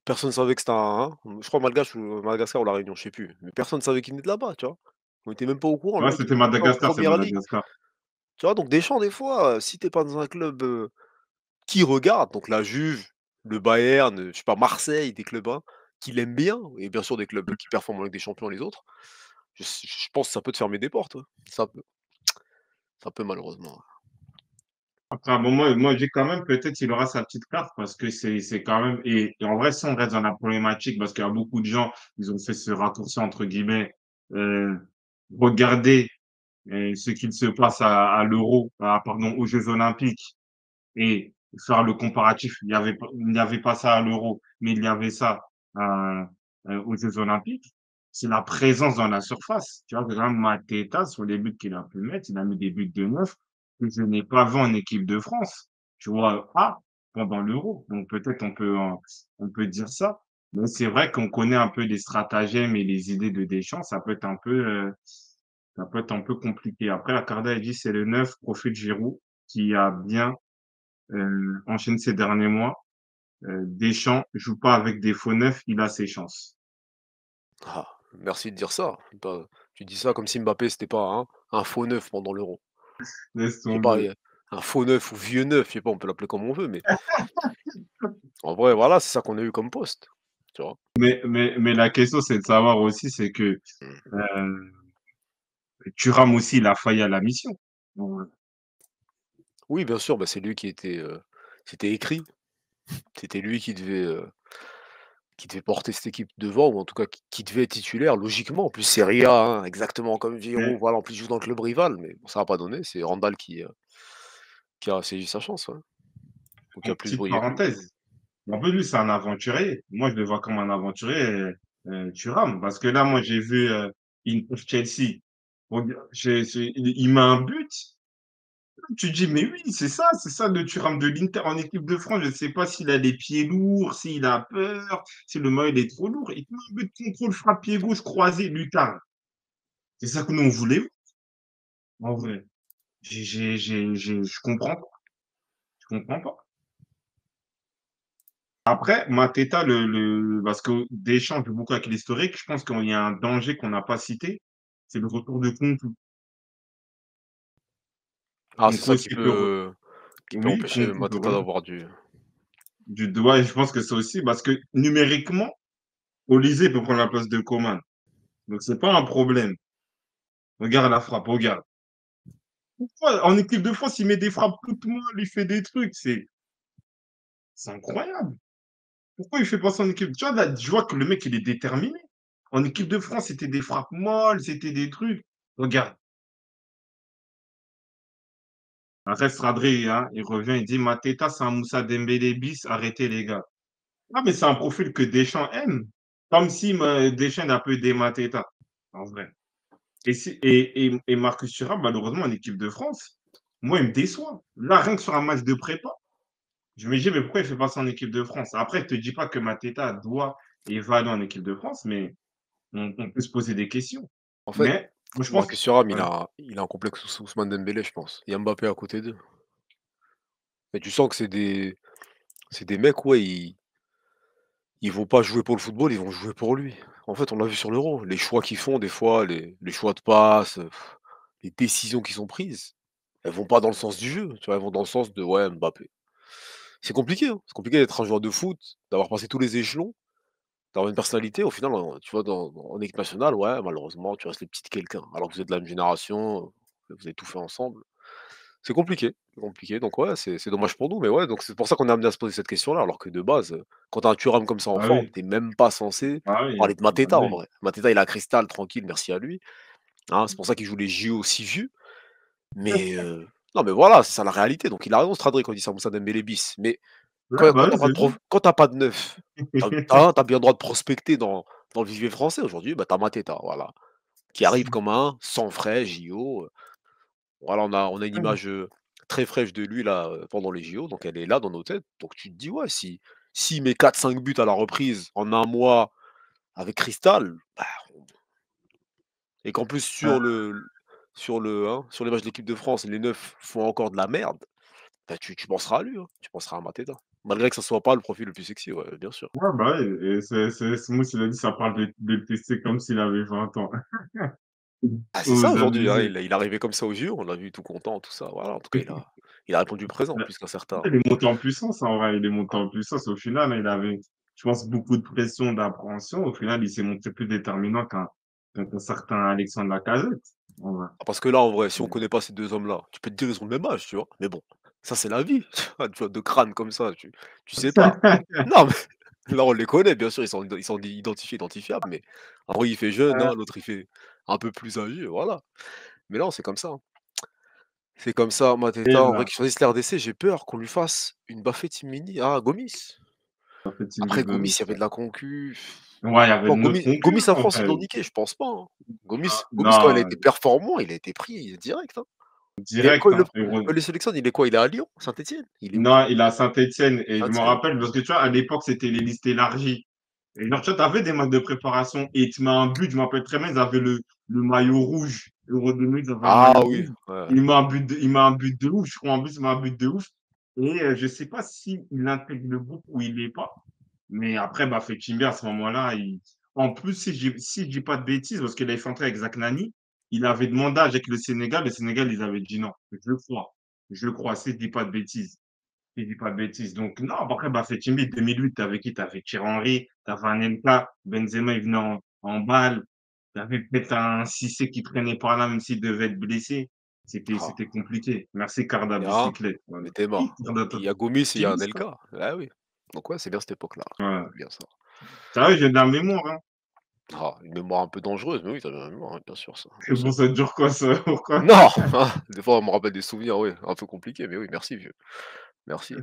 Personne savait que c'était je crois Malgache ou Madagascar ou La Réunion, je sais plus. Mais personne savait qu'il venait de là-bas, tu vois? On était même pas au courant, le mec, il c'était était déjà en Madagascar, c'est première ligue. Madagascar. Tu vois? Donc Deschamps, des fois, si tu es pas dans un club, qu'il regarde, donc la Juve, le Bayern, je sais pas, Marseille, des clubs, hein, qu'il aime bien et bien sûr des clubs qui performent en Ligue des Champions les autres, je pense que ça peut te fermer des portes, ouais. Ça peut malheureusement, ouais. Après, à un moment, moi, je dis quand même, peut-être il aura sa petite carte parce que c'est quand même, et en vrai, si on reste dans la problématique, parce qu'il y a beaucoup de gens, ils ont fait ce raccourci, entre guillemets, euh, regarder ce qu'il se passe à l'Euro, pardon, aux Jeux Olympiques et faire le comparatif. Il n'y avait pas ça à l'Euro, mais il y avait ça euh, aux Jeux Olympiques. C'est la présence dans la surface. Tu vois, par exemple, Mateta, sur les buts qu'il a pu mettre, il a mis des buts de neuf que je n'ai pas vu en équipe de France. Tu vois, pendant l'Euro. Donc peut-être on peut dire ça. Mais c'est vrai qu'on connaît un peu les stratagèmes et les idées de Deschamps. Ça peut être un peu compliqué. Après, la Carda, elle dit c'est le 9 profil Giroud qui a bien enchaîné ces derniers mois. Deschamps joue pas avec des faux neufs, il a ses chances. Ah, merci de dire ça. Tu dis ça comme si Mbappé c'était pas un faux neuf pendant l'Euro. Laisse Je sais pas, tomber. un faux neuf ou vieux neuf, je sais pas, on peut l'appeler comme on veut, mais en vrai, voilà, c'est ça qu'on a eu comme poste, tu vois? Mais la question, c'est de savoir aussi, c'est que Mmh. euh, Thuram aussi, il a failli à la mission. Donc, Oui, bien sûr, bah, c'est lui c'était écrit, c'était lui qui devait porter cette équipe devant ou en tout cas qui devait être titulaire logiquement. En plus Serie A, hein, exactement comme Giroud, mais voilà, en plus il joue dans le club rival, mais bon, ça a pas donné, c'est Randall qui a saisi sa chance, ouais, ou qui en a plus petite brillé que lui. parenthèse, en plus, lui, c'est un aventurier. Moi, je le vois comme un aventurier, Thuram. Parce que là, moi, j'ai vu Chelsea. Il met un but. Tu dis, mais oui, c'est ça le Thuram de l'Inter en équipe de France. Je ne sais pas s'il a les pieds lourds, s'il a peur, si le maillot il est trop lourd. Il met un but de contrôle, frappe pied gauche, croisé, lucarne. C'est ça que nous, on voulait, en vrai. Je comprends pas. Je comprends pas. Après, Mateta, parce que Deschamps joue beaucoup avec l'historique, je pense qu'il y a un danger qu'on n'a pas cité, c'est le retour de Kunku. Ah, c'est Kunku ça aussi peut, qui peut oui, empêcher Kunku peut Matata revenir. d'avoir du Du doigt, et je pense que c'est aussi parce que numériquement, Olysée peut prendre la place de Coman. Donc, c'est pas un problème. Regarde la frappe, regarde. Pourquoi, en équipe de France, il met des frappes toutes molles, il fait des trucs, c'est incroyable. Pourquoi il fait pas ça en équipe? Tu vois, là, je vois que le mec, il est déterminé. En équipe de France, c'était des frappes molles, c'était des trucs. Regarde. Reste Radri, hein, il revient, il dit Mateta, c'est un Moussa Dembélé bis, arrêtez les gars. Ah, mais c'est un profil que Deschamps aime. Comme si Deschamps n'a peu aidé Mateta, en vrai. Et Marcus Thuram, malheureusement, en équipe de France, moi, il me déçoit. Là, rien que sur un match de prépa, je me dis, mais pourquoi il fait pas ça en équipe de France? Après, je ne te dis pas que Mateta doit et va aller en équipe de France, mais on peut se poser des questions. en fait, Mais moi, je pense que. Marcus Thuram, il Ouais. a il a un complexe Ousmane Dembélé, je pense. Il y a Mbappé à côté d'eux. Et tu sens que c'est des mecs, ouais, ils vont pas jouer pour le football, ils vont jouer pour lui. En fait, on l'a vu sur l'Euro, les choix qu'ils font des fois, les choix de passe, les décisions qui sont prises, elles vont pas dans le sens du jeu, tu vois? Elles vont dans le sens de: «Ouais, Mbappé». C'est compliqué, hein. C'est compliqué d'être un joueur de foot, d'avoir passé tous les échelons, d'avoir une personnalité. Au final, tu vois, en équipe nationale, ouais, malheureusement, tu restes le petit de quelqu'un. Alors que vous êtes de la même génération, que vous avez tout fait ensemble. C'est compliqué. Donc ouais, c'est dommage pour nous. Mais ouais, donc c'est pour ça qu'on est amené à se poser cette question-là. Alors que de base, quand tu as un Thuram comme ça en Ah forme, oui, tu même pas censé ah oui, parler de ah Mateta en oui. vrai. Mateta, il a Cristal, tranquille, merci à lui. Hein, c'est pour ça qu'il joue les JO si vieux. Mais non, mais voilà, c'est ça la réalité. Donc il a raison, Stradré, quand il dit ça, Moussa Dembélé bis. Mais Ouais, bah oui, c'est ça. quand tu pas de neuf, tu as bien le droit de prospecter dans le vivier français aujourd'hui, bah, tu as Mateta, voilà, qui arrive comme un sang frais JO, voilà, on a une image, très fraîche de lui là, pendant les JO, donc elle est là dans nos têtes. Donc tu te dis: «Ouais, si s'il met 4-5 buts à la reprise en un mois avec Cristal, bah, et qu'en plus sur les matchs de l'équipe de France, les neufs font encore de la merde, bah, tu penseras à lui, hein, tu penseras à Mateta. Malgré que ça soit pas le profil le plus sexy, ouais, bien sûr. Ouais, bah oui, et c'est Smooth, il a dit, ça parle de le tester comme s'il avait 20 ans. Ah, c'est Faut ça vous aujourd'hui, hein, amuser. il est arrivé comme ça aux yeux, on l'a vu tout content, tout ça, voilà, en tout cas il a répondu présent Bah, plus qu'un certain. il est monté en puissance, en vrai, il est monté en puissance. Au final, il avait, je pense, beaucoup de pression, d'appréhension. Au final, il s'est montré plus déterminant qu'un certain Alexandre Lacazette, en vrai. Ah, parce que là, en vrai, si on connaît pas ces 2 hommes-là, tu peux te dire ils ont le même âge, tu vois? Mais bon, ça c'est la vie, tu vois? De crâne comme ça, tu sais pas. Non, mais là, on les connaît, bien sûr, ils sont identifiables, mais en vrai, il fait jeune, hein, l'autre, il fait un peu plus âgé, voilà. Mais non, c'est comme ça, hein. C'est comme ça, Et Mateta, en vrai, là, qu'il choisisse l'RDC, j'ai peur qu'on lui fasse une Bafétimini à Gomis. ça fait Timbi Après Gomis, Gomis. il y avait de la concu. Ouais, il y avait Bon, de notre Gomis concurrent, à en France, ils fait. l'ont niqué, je pense pas, hein. Ah, Gomis, quand il a non, été performant, il a été pris direct, hein. Et quand direct, hein, il le sélectionne, il est quoi? Il est à Lyon? Saint-Étienne? Il est où? non, il a Saint-Étienne. Et je me Saint-Étienne? rappelle, parce que tu vois, à l'époque, c'était les listes élargies. Et genre, tu vois, t'avais des matchs de préparation et tu mets un but, je m'appelle très bien, ils avaient le maillot rouge. Euro 2000, ils avaient un Ah maillot oui, rouge. ouais. Il met un but de ouf, je crois, en plus, il met un but de ouf. Et je sais pas s'il intègre le groupe ou il l'est pas. Mais après, bah, Fekimbi, à ce moment-là, en plus, si je dis pas de bêtises, parce qu'il avait fait entrer avec Zak Nani, il avait demandé avec le Sénégal, ils avaient dit non. Je le crois. Je le crois, si je dis pas de bêtises. Si je dis pas de bêtises. Donc, non, après, bah, Fekimbi, 2008, t'avais qui? T'avais Thierry Henry, t'avais Anelka, Benzema, il venait en balle. T'avais peut-être un Cissé qui traînait par là, même s'il devait être blessé. Ah, C'était compliqué. Merci, Carda et hein, Bicyclette. Voilà. mais tu mort. Carda, Il y a Gomis et il y a optimiste, quoi. Anelka. Ah oui. Donc ouais, c'est bien cette époque-là. Ouais. C'est bien ça. Ça va, j'ai de la mémoire, hein. Ah, une mémoire un peu dangereuse, mais oui, tu as bien mémoire, ouais, bien sûr ça, bien C'est sûr. bon, ça dure quoi, ça? Pourquoi? Non! Des fois, on me rappelle des souvenirs, oui, un peu compliqués, mais oui, merci vieux. Merci.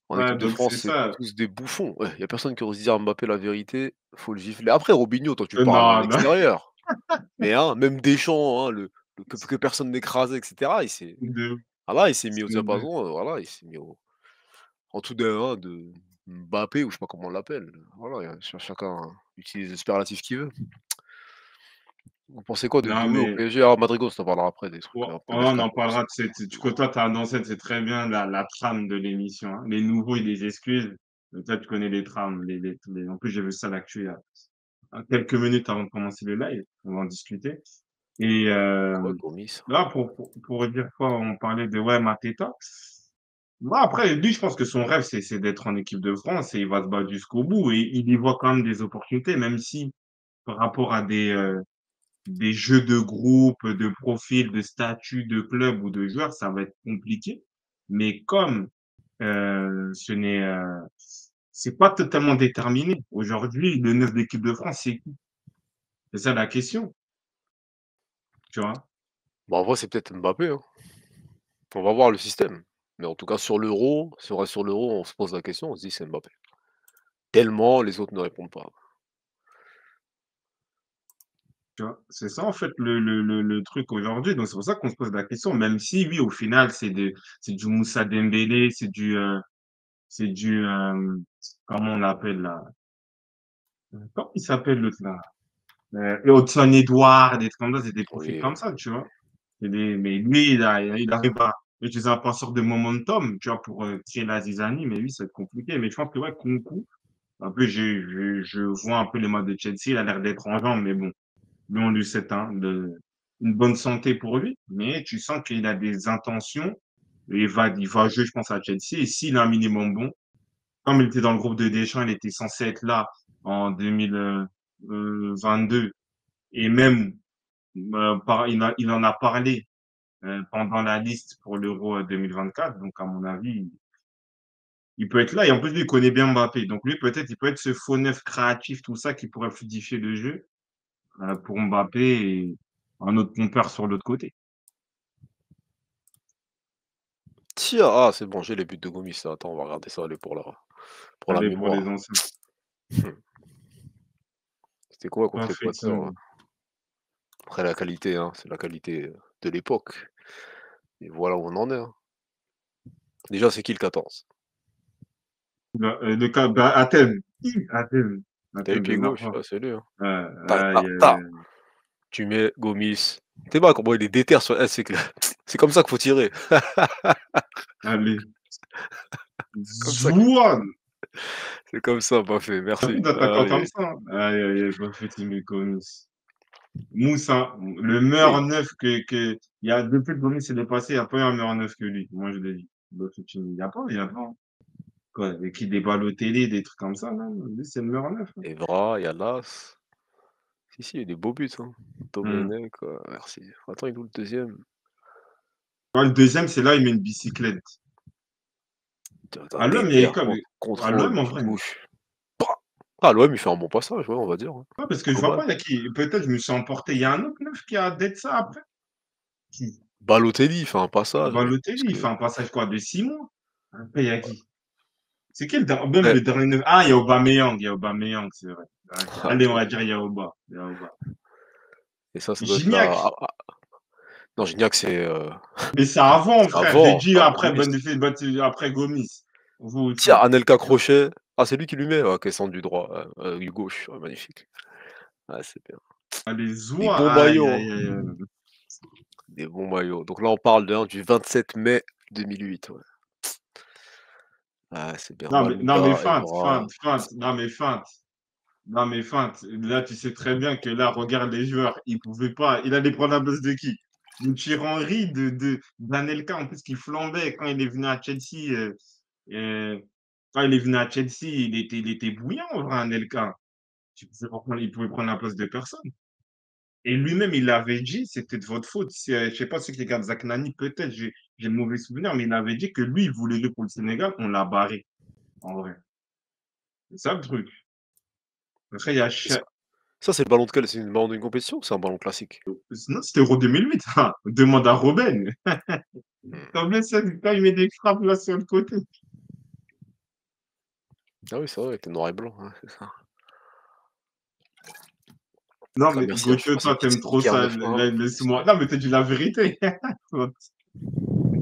En équipe Ouais, de donc France, c'est c'est ça. tous des bouffons. Ouais, il y a personne qui ose dire à Mbappé la vérité, faut le gifler. Après Robinho, toi tu parles en Non, non. extérieur, mais hein, même Deschamps, hein, que personne n'écrasait et cetera, De, voilà, il s'est mis au de, diapason, voilà, il s'est mis au en tout d'un de Mbappé ou je sais pas comment on l'appelle. Voilà, chacun utilise le superlatif qu'il veut. Vous pensez quoi de non, Doué au mais PSG? Ah Madrigo, ça parlera après des trucs ouais, un peu on en mercato, tout ça. parlera de cette. Du coup, toi, t'as dans cette, c'est très bien la trame de l'émission, hein. Les nouveaux, ils les excusent. Mais toi, tu connais les trames. En plus, j'ai vu ça l'actu il y a quelques minutes avant de commencer le live. On va en discuter. Et Quoi, Gomis? là, pour dire quoi, on parlait de ouais, Mateta. Moi, après, lui, je pense que son rêve, c'est d'être en équipe de France et il va se battre jusqu'au bout. Et il y voit quand même des opportunités, même si par rapport à des jeux de groupe, de profil, de statut, de club ou de joueur, ça va être compliqué. Mais comme ce n'est c'est pas totalement déterminé. Aujourd'hui, le neuf d'équipe de France, c'est qui? C'est ça la question, tu vois? Bon, en vrai, c'est peut-être Mbappé, hein. On va voir le système. Mais en tout cas, sur l'Euro, si on reste sur l'Euro, on se pose la question, on se dit: «C'est Mbappé». Tellement les autres ne répondent pas. Tu vois? C'est ça, en fait, le truc aujourd'hui. Donc, c'est pour ça qu'on se pose la question, même si, oui, au final, c'est du Moussa Dembélé, c'est du, comment on l'appelle là? Comment il s'appelle l'autre là? Et Hudson Edouard, des trucs comme ça, c'est des profils Oui, comme ça, tu vois. Mais lui, il arrive à utiliser un passeur de momentum, tu vois, pour tirer la zizanie, mais oui, c'est compliqué. Mais je pense que, ouais, Kunku, un peu, je vois un peu les matchs de Chelsea, il a l'air d'être en jambes, mais bon, lui, on lui souhaite hein, une bonne santé pour lui, mais tu sens qu'il a des intentions Il va jouer, je pense, à Chelsea. Et s'il a un minimum bon, comme il était dans le groupe de Deschamps, il était censé être là en 2022. Et même, il en a parlé pendant la liste pour l'Euro 2024. Donc, à mon avis, il peut être là. Et en plus, lui, il connaît bien Mbappé. Donc, lui, peut-être, il peut être ce faux neuf créatif, tout ça, qui pourrait fluidifier le jeu pour Mbappé et un autre compère sur l'autre côté. Tiens, ah, c'est bon, j'ai les buts de Gomis. Là. Attends, on va regarder ça, allez, pour la Allez, pour les mémoire. anciens. C'était quoi contre l'Équateur? Parfaitement. Après la qualité, hein, c'est la qualité de l'époque. Et voilà où on en est. Hein. Déjà, c'est qui le 14? Le cas, bah, Athènes. Athènes. T'as vu Athènes de pied gauche? Narbonne. Ouais, c'est lui. Hein. Ouais, Tac, aïe, tac, aïe, tac. aïe. Tu mets Gomis. T'es pas comment il est déter sur. C'est clair. C'est comme ça qu'il faut tirer. Allez. Comme ça. Zouane. C'est comme ça, pas fait. T'as Merci. plus d'attaquants Aïe, comme aïe. ça. Hein. Aïe, aïe, aïe, Baféty Méconis. Moussa, le Oui. meilleur neuf il y a, depuis que Gomis s'est dépassé, il n'y a pas eu un meilleur neuf que lui. Moi, je le dis. Baféty, il n'y a pas, il n'y a pas. Quoi, avec qui des balles au télé, des trucs comme ça, non? Lui, c'est le meilleur neuf. Hein. Evra, Yalas. Si, si, il y a des beaux buts. Hein. Hmm. Domenech, merci. Attends, il est où le deuxième? Ouais, le deuxième, c'est là, il met une bicyclette. Attends, À l'OM, il y a déter, eu comme, à contrôle, l'OM, en pied vrai. gauche. Bah. Ah, l'OM, il fait un bon passage, ouais, on va dire. Hein. Ouais, parce que je vois Coman. pas, il y a qui, peut-être je me suis emporté. Il y a un autre neuf qui a d'être ça après. Qui? Balotelli, il fait un passage. Parce Balotelli, il que... fait un passage quoi, de 6 mois. Après, il y a qui? C'est qui même Ouais. le dernier neuf? Ah, il y a Aubameyang, c'est vrai. D'accord. Ah, Allez, tu on vois. va dire il y a Aubameyang. Il y a Aubameyang. Et ça doit être Gignac, là. Non, Gignac, mais c'est avant, c'est frère. J'ai avant, dit c'est avant après, Gomis. Après Gomis. Vous Tiens, aussi. Anelka Crochet. Ah, c'est lui qui lui met, qui est centre du droit, du gauche. Ouais, magnifique. Ah, c'est bien. Allez, Des Zoua. bons Aïe, maillots. aïe, Hein. aïe, aïe. Des bons maillots. Donc là, on parle du 27 mai 2008. Ouais. Ah, c'est bien. Non, mais Malouda, feinte, Evra. feinte, feinte. Non, mais feinte. Non, mais feinte. Là, tu sais très bien que là, regarde les joueurs. Il pouvait pas. Il allait prendre la place de qui? Une Thierry Henry d'Anelka, en plus, qui flambait quand il est venu à Chelsea. Euh, Quand il est venu à Chelsea, il était bouillant, en vrai, Anelka. Il pouvait prendre la place de personne. Et lui-même, il l'avait dit, c'était de votre faute. Je sais pas ceux qui regardent Zach Nani, peut-être, j'ai le mauvais souvenir, mais il avait dit que lui, il voulait le pour le Sénégal, on l'a barré, en vrai. C'est ça le truc. Après, il y a Et ça, c'est le ballon de quel? C'est le ballon d'une compétition ou c'est un ballon classique? Non, c'était Euro 2008. Ah, demande à Robben. Hmm. T'as vu ça, quand il met des frappes là sur le côté. Ah oui, c'est vrai, avec le noir et blanc. Ouais, c'est ça. Non, Ah, mais merci, hein, je Gauthier, pensais toi, que t'aimes c'était trop Iker ça. 9-1. Laisse-moi. Non, mais t'as dit la vérité.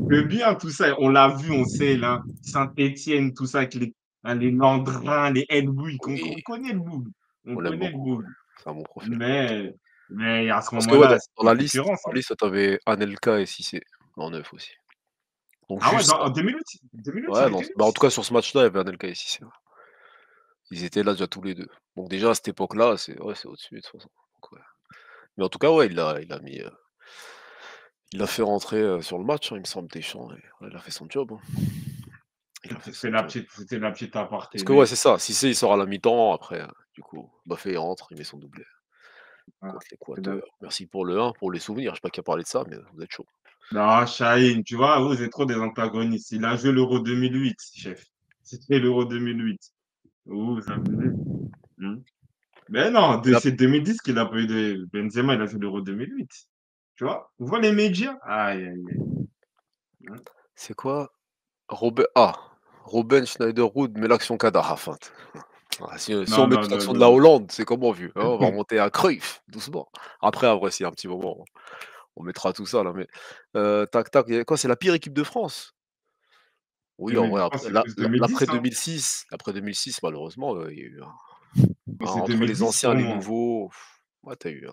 Mais bien, tout ça, on l'a vu, on sait, là. Saint-Étienne, tout ça, avec les Landrin, les Elbouy, on Oui, connaît le boule. On on l'aime connaît le beaucoup. boule. C'est un bon profil. Mais à ce Parce que ouais, moment-là, dans c'est la une liste, concurrence. Hein. t'avais Anelka et Cissé en neuf aussi. Donc Ah ouais, juste ça. en 2008, 2008, il Ouais, non, était là. bah en tout cas sur ce match-là, il y avait Anelka et Cissé. Ouais. Ils étaient là déjà tous les deux. Donc déjà à cette époque-là, c'est au-dessus de toute façon. Donc, ouais. Mais en tout cas, ouais, il a fait rentrer sur le match, hein, il me semble, Deschamps. Et, ouais, il a fait son job. Hein. Il a fait son job. C'était la petite Parce aparté. que ouais, Mais c'est ça. Cissé, il sort à la mi-temps. Après, du coup, Baffé il rentre, il met son doublé voilà, contre c'est la- l'Équateur. Merci pour le 1, pour les souvenirs. Je sais pas qui a parlé de ça, mais vous êtes chaud. non, Chahine, tu vois, vous êtes trop des antagonistes. Il a joué l'Euro 2008, chef. C'était l'Euro 2008. Vous abusez. Hmm. Mais non, Et là, c'est 2010 qu'il a pas eu de Benzema, il a fait l'Euro 2008. Tu vois? Vous voyez les médias? Aïe, aïe, aïe. Hein. c'est quoi? Robben Schneiderwood met l'action Kadar. Ah, feinte. Ah, si on Non, met non, toute non, l'action de la non. Hollande, c'est comment vu? Hein, on va remonter à Cruyff, doucement. Après, s'il y a un petit moment, on mettra tout ça là. Mais tac, tac, quoi? C'est la pire équipe de France. Oui, en vrai, Je pense que c'est plus 2010, hein. l'après 2006, malheureusement, il y a eu Mais c'est entre les 2010 anciens pour et les moi. nouveaux, ouais, tu as eu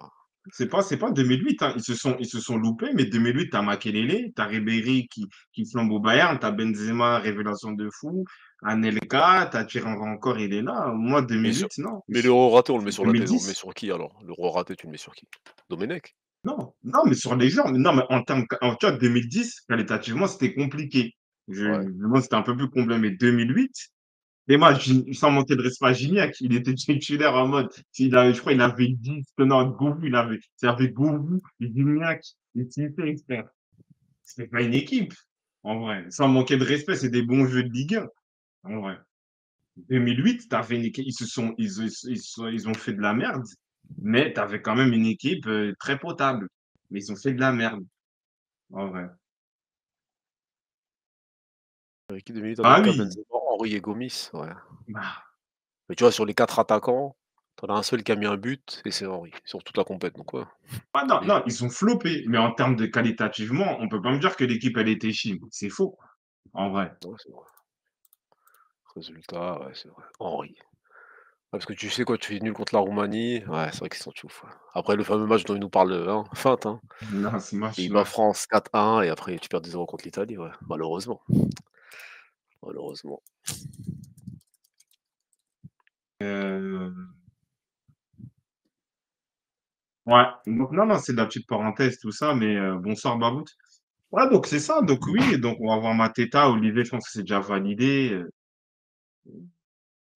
C'est pas 2008, hein. Ils se sont loupés, mais 2008, t'as Makelele, t'as Ribéry qui flambe au Bayern, t'as Benzema, révélation de fou, Anelka, t'as Thierry Henry encore, il est là. Moi, bien sûr. 2008, non. Mais l'euro raté, on le met C'est sur la tête, on le met 2010. sur qui alors? L'euro raté, tu le mets sur qui? Domenech? Non, non, mais sur les joueurs, mais non, mais en termes, tu vois, 2010, qualitativement, c'était compliqué. Ouais. Moi, c'était un peu plus complet, mais 2008, et moi, sans manquer de respect à Gignac, il était titulaire en mode, je crois, il avait 10 tenants de Govou, il avait Govou, Gignac, et Cissé, frère. C'était pas une équipe, en vrai. Sans manquer de respect, c'est des bons jeux de Ligue 1, en vrai. 2008, t'avais une équipe, ils ont fait de la merde, mais t'avais quand même une équipe très potable. Mais ils ont fait de la merde, en vrai. L'équipe de minutes Ah avec oui, Benzema, Henry et Gomis, ouais. bah, Mais tu vois, sur les 4 attaquants, tu en as un seul qui a mis un but et c'est Henry, sur toute la compète, donc ouais. ah non, non, ils ont floppé, mais en termes de qualitativement, on peut pas me dire que l'équipe, elle était chime. C'est faux, en vrai. Ouais, c'est vrai. Résultat, ouais, c'est vrai. Henry. Ouais, parce que tu sais quoi, tu fais nul contre la Roumanie, ouais, c'est vrai qu'ils sont choufs, ouais. Après le fameux match dont il nous parle, hein, feinte, hein. Non, ce Et il bat match-là. France 4-1 et après tu perds 2-0 contre l'Italie, ouais, malheureusement, malheureusement. Euh, ouais, donc non, non, c'est de la petite parenthèse, tout ça, mais bonsoir Babout. Ouais, donc c'est ça, donc oui, donc on va voir Mateta, Olivier, je pense que c'est déjà validé.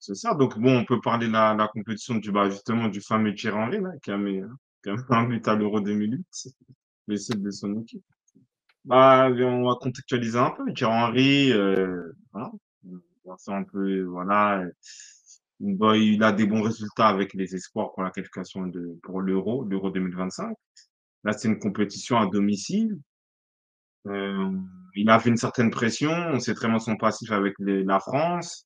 C'est ça, donc bon, on peut parler de la compétition bah, justement du fameux Thierry Henry, là, qui a mis un but à l'Euro 2008, le site de son équipe. Bah, on va contextualiser un peu. Thierry Henry, voilà. On va faire un peu, voilà. Bah, il a des bons résultats avec les espoirs pour la qualification pour l'Euro 2025. Là, c'est une compétition à domicile. Euh, il a fait une certaine pression. On sait très bien son passif avec la France.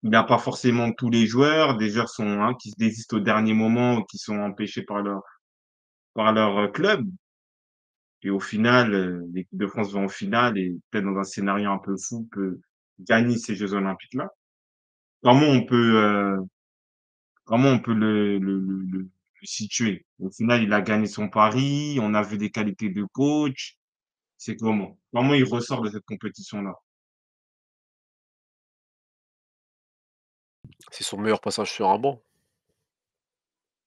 Il n'a pas forcément tous les joueurs. Des joueurs qui se désistent au dernier moment ou qui sont empêchés par leur club. Et au final, l'équipe de France va en finale et peut-être dans un scénario un peu fou, peut gagner ces Jeux olympiques-là. Comment on peut, euh, comment on peut le situer? Au final, il a gagné son pari, on a vu des qualités de coach. C'est comment? Comment il ressort de cette compétition-là? C'est son meilleur passage sur un banc,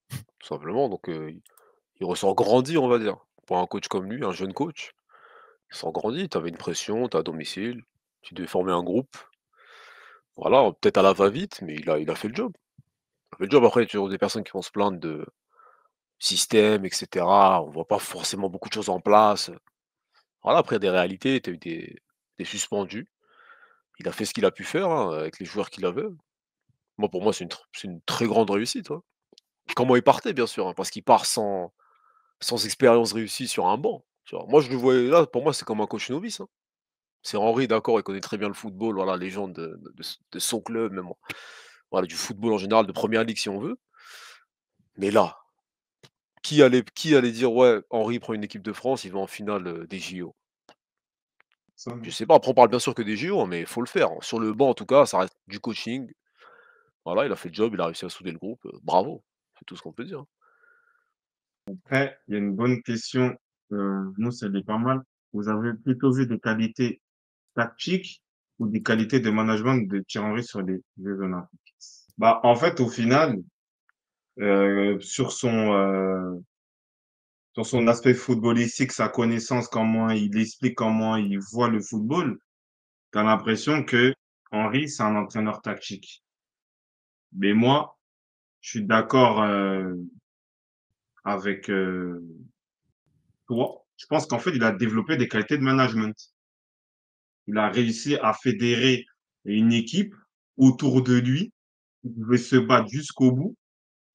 tout simplement, donc il ressort grandi, on va dire. Pour un coach comme lui, un jeune coach, il ressort grandi. Tu avais une pression, tu es à domicile, tu devais former un groupe. Voilà, peut-être à la va-vite, mais il a fait le job. Il a fait le job. Après, il y a toujours des personnes qui vont se plaindre de système, et cetera. On voit pas forcément beaucoup de choses en place. Voilà, après, il y a des réalités, tu as eu des suspendus. Il a fait ce qu'il a pu faire, hein, avec les joueurs qu'il avait. Moi, pour moi, c'est une très grande réussite, hein. Comment il partait, bien sûr, hein, parce qu'il part sans expérience réussie sur un banc, tu vois? Moi, je le voyais là, pour moi, c'est comme un coach novice, hein. C'est Henry, d'accord, il connaît très bien le football, voilà, légende de son club, même, voilà, du football en général, de première ligue, si on veut. Mais là, qui allait dire: «Ouais, Henry prend une équipe de France, il va en finale, des JO». Ça, Je non. sais pas, après on parle bien sûr que des JO, hein, mais il faut le faire, hein. Sur le banc, en tout cas, ça reste du coaching. Voilà, il a fait le job, il a réussi à souder le groupe, bravo, c'est tout ce qu'on peut dire, hein. Après, il y a une bonne question. Nous, ça l'est pas mal. Vous avez plutôt vu des qualités tactiques ou des qualités de management de Thierry Henry sur les Jeux olympiques? Bah, en fait, au final, euh, sur son, euh, sur son aspect footballistique, sa connaissance, comment il explique, comment il voit le football, tu as l'impression que Henry, c'est un entraîneur tactique. Mais moi, je suis d'accord avec toi. Je pense qu'en fait, il a développé des qualités de management. Il a réussi à fédérer une équipe autour de lui qui pouvait se battre jusqu'au bout,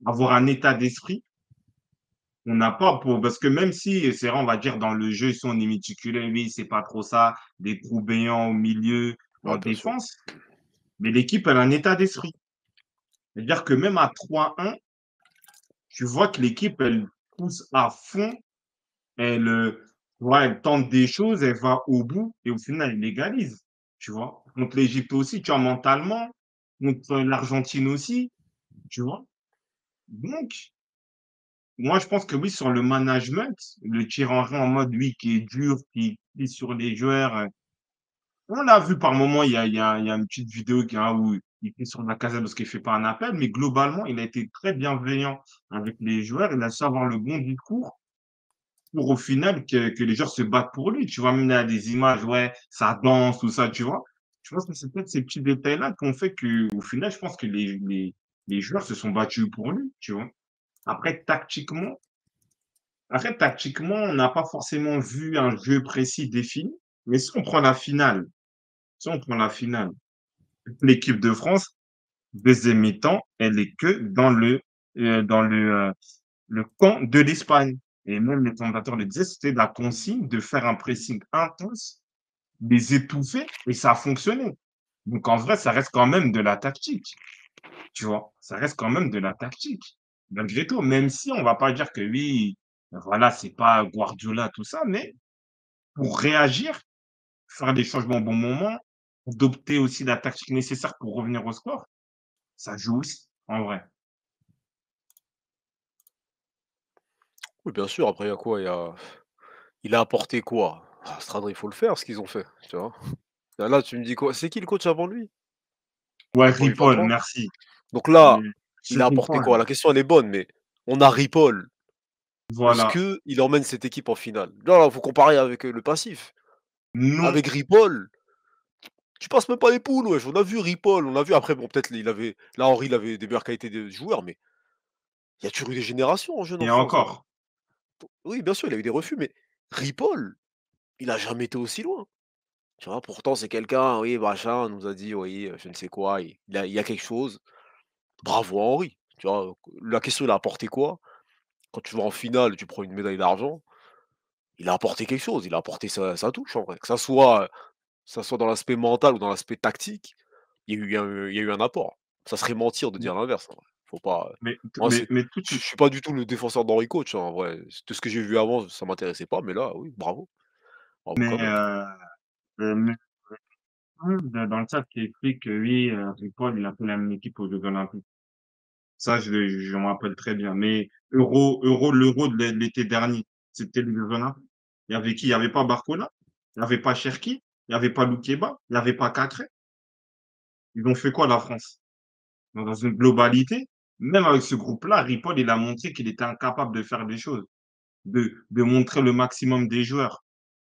avoir un état d'esprit. On n'a pas pour, parce que même si, c'est vrai, on va dire, dans le jeu, ils sont méticuleux, oui, c'est pas trop ça, des trous béants au milieu, en Ouais, bien sûr. défense, mais l'équipe, elle a un état d'esprit. C'est-à-dire que même à 3-1, tu vois que l'équipe, elle pousse à fond, elle, ouais, elle tente des choses, elle va au bout, et au final, elle légalise, tu vois. Contre l'Égypte aussi, tu vois, mentalement, contre l'Argentine aussi, tu vois. Donc, moi, je pense que oui, sur le management, le tir en mode, lui, qui est dur, qui est sur les joueurs. On l'a vu par moment, il y a une petite vidéo où il est sur la casette parce qu'il fait pas un appel, mais globalement, il a été très bienveillant avec les joueurs. Il a su avoir le bon discours pour au final que les joueurs se battent pour lui, tu vois? Même là, des images, ouais, ça danse, tout ça, tu vois? Je pense que c'est peut-être ces petits détails-là qui ont fait qu'au final, je pense que les joueurs se sont battus pour lui, tu vois? Après tactiquement on n'a pas forcément vu un jeu précis défini, mais si on prend la finale, l'équipe de France, deuxième mi-temps, elle est que dans le camp de l'Espagne. Et même les commentateurs le disaient, c'était la consigne de faire un pressing intense, les étouffer, et ça a fonctionné. Donc en vrai, ça reste quand même de la tactique, tu vois? Ça reste quand même de la tactique, malgré tout, même si on va pas dire que oui, voilà, c'est pas Guardiola, tout ça, mais pour réagir, faire des changements au bon moment, adopter aussi la tactique nécessaire pour revenir au score, ça joue aussi, en vrai. Oui, bien sûr, après il y a quoi? Il a apporté quoi? Ah, Stradre, il faut le faire ce qu'ils ont fait, tu vois? Là, tu me dis quoi? C'est qui le coach avant lui? Ouais, Avant Ripoll, U23? merci. Donc là, il C'est a apporté quoi? Ripoll, La question elle est bonne, mais on a Ripoll. Est-ce voilà. que il emmène cette équipe en finale? Non, faut comparer avec, le passif. Non, Avec Ripoll, tu passes même pas les poules, wesh. On a vu Ripoll, on a vu après bon peut-être il avait là Henry il avait des meilleures qualités de joueur, mais il y a toujours eu des générations en jeune en et France, hein. encore. Oui, bien sûr, il a eu des refus, mais Ripoll, il a jamais été aussi loin. Tu vois? Pourtant c'est quelqu'un, oui, machin, on nous a dit, oui, je ne sais quoi, il y a quelque chose. Bravo à Henry, tu vois? La question il a apporté quoi? Quand tu vas en finale, tu prends une médaille d'argent, il a apporté quelque chose, il a apporté sa touche en vrai. Que ça soit dans l'aspect mental ou dans l'aspect tactique, il y a eu un apport. Ça serait mentir de dire l'inverse, en vrai. Faut pas, Mais moi mais c'est mais tout je suis pas du tout le défenseur d'Henry Coach, hein, en vrai. De ce que j'ai vu avant, ça m'intéressait pas, mais là, oui, bravo. Bravo mais quand même. mais dans le chat qui explique que oui, Ripoll, il a fait la même équipe aux Jeux olympiques. Ça, je m'en rappelle très bien. Mais l'Euro de l'été dernier, c'était les Jeux olympiques. Il y avait qui? Il y avait pas Barcola, il y avait pas Cherki, il y avait pas Loukeba, il y avait pas Katré. Ils ont fait quoi, la France? Dans une globalité, même avec ce groupe-là, Ripoll, il a montré qu'il était incapable de faire des choses, de montrer le maximum des joueurs.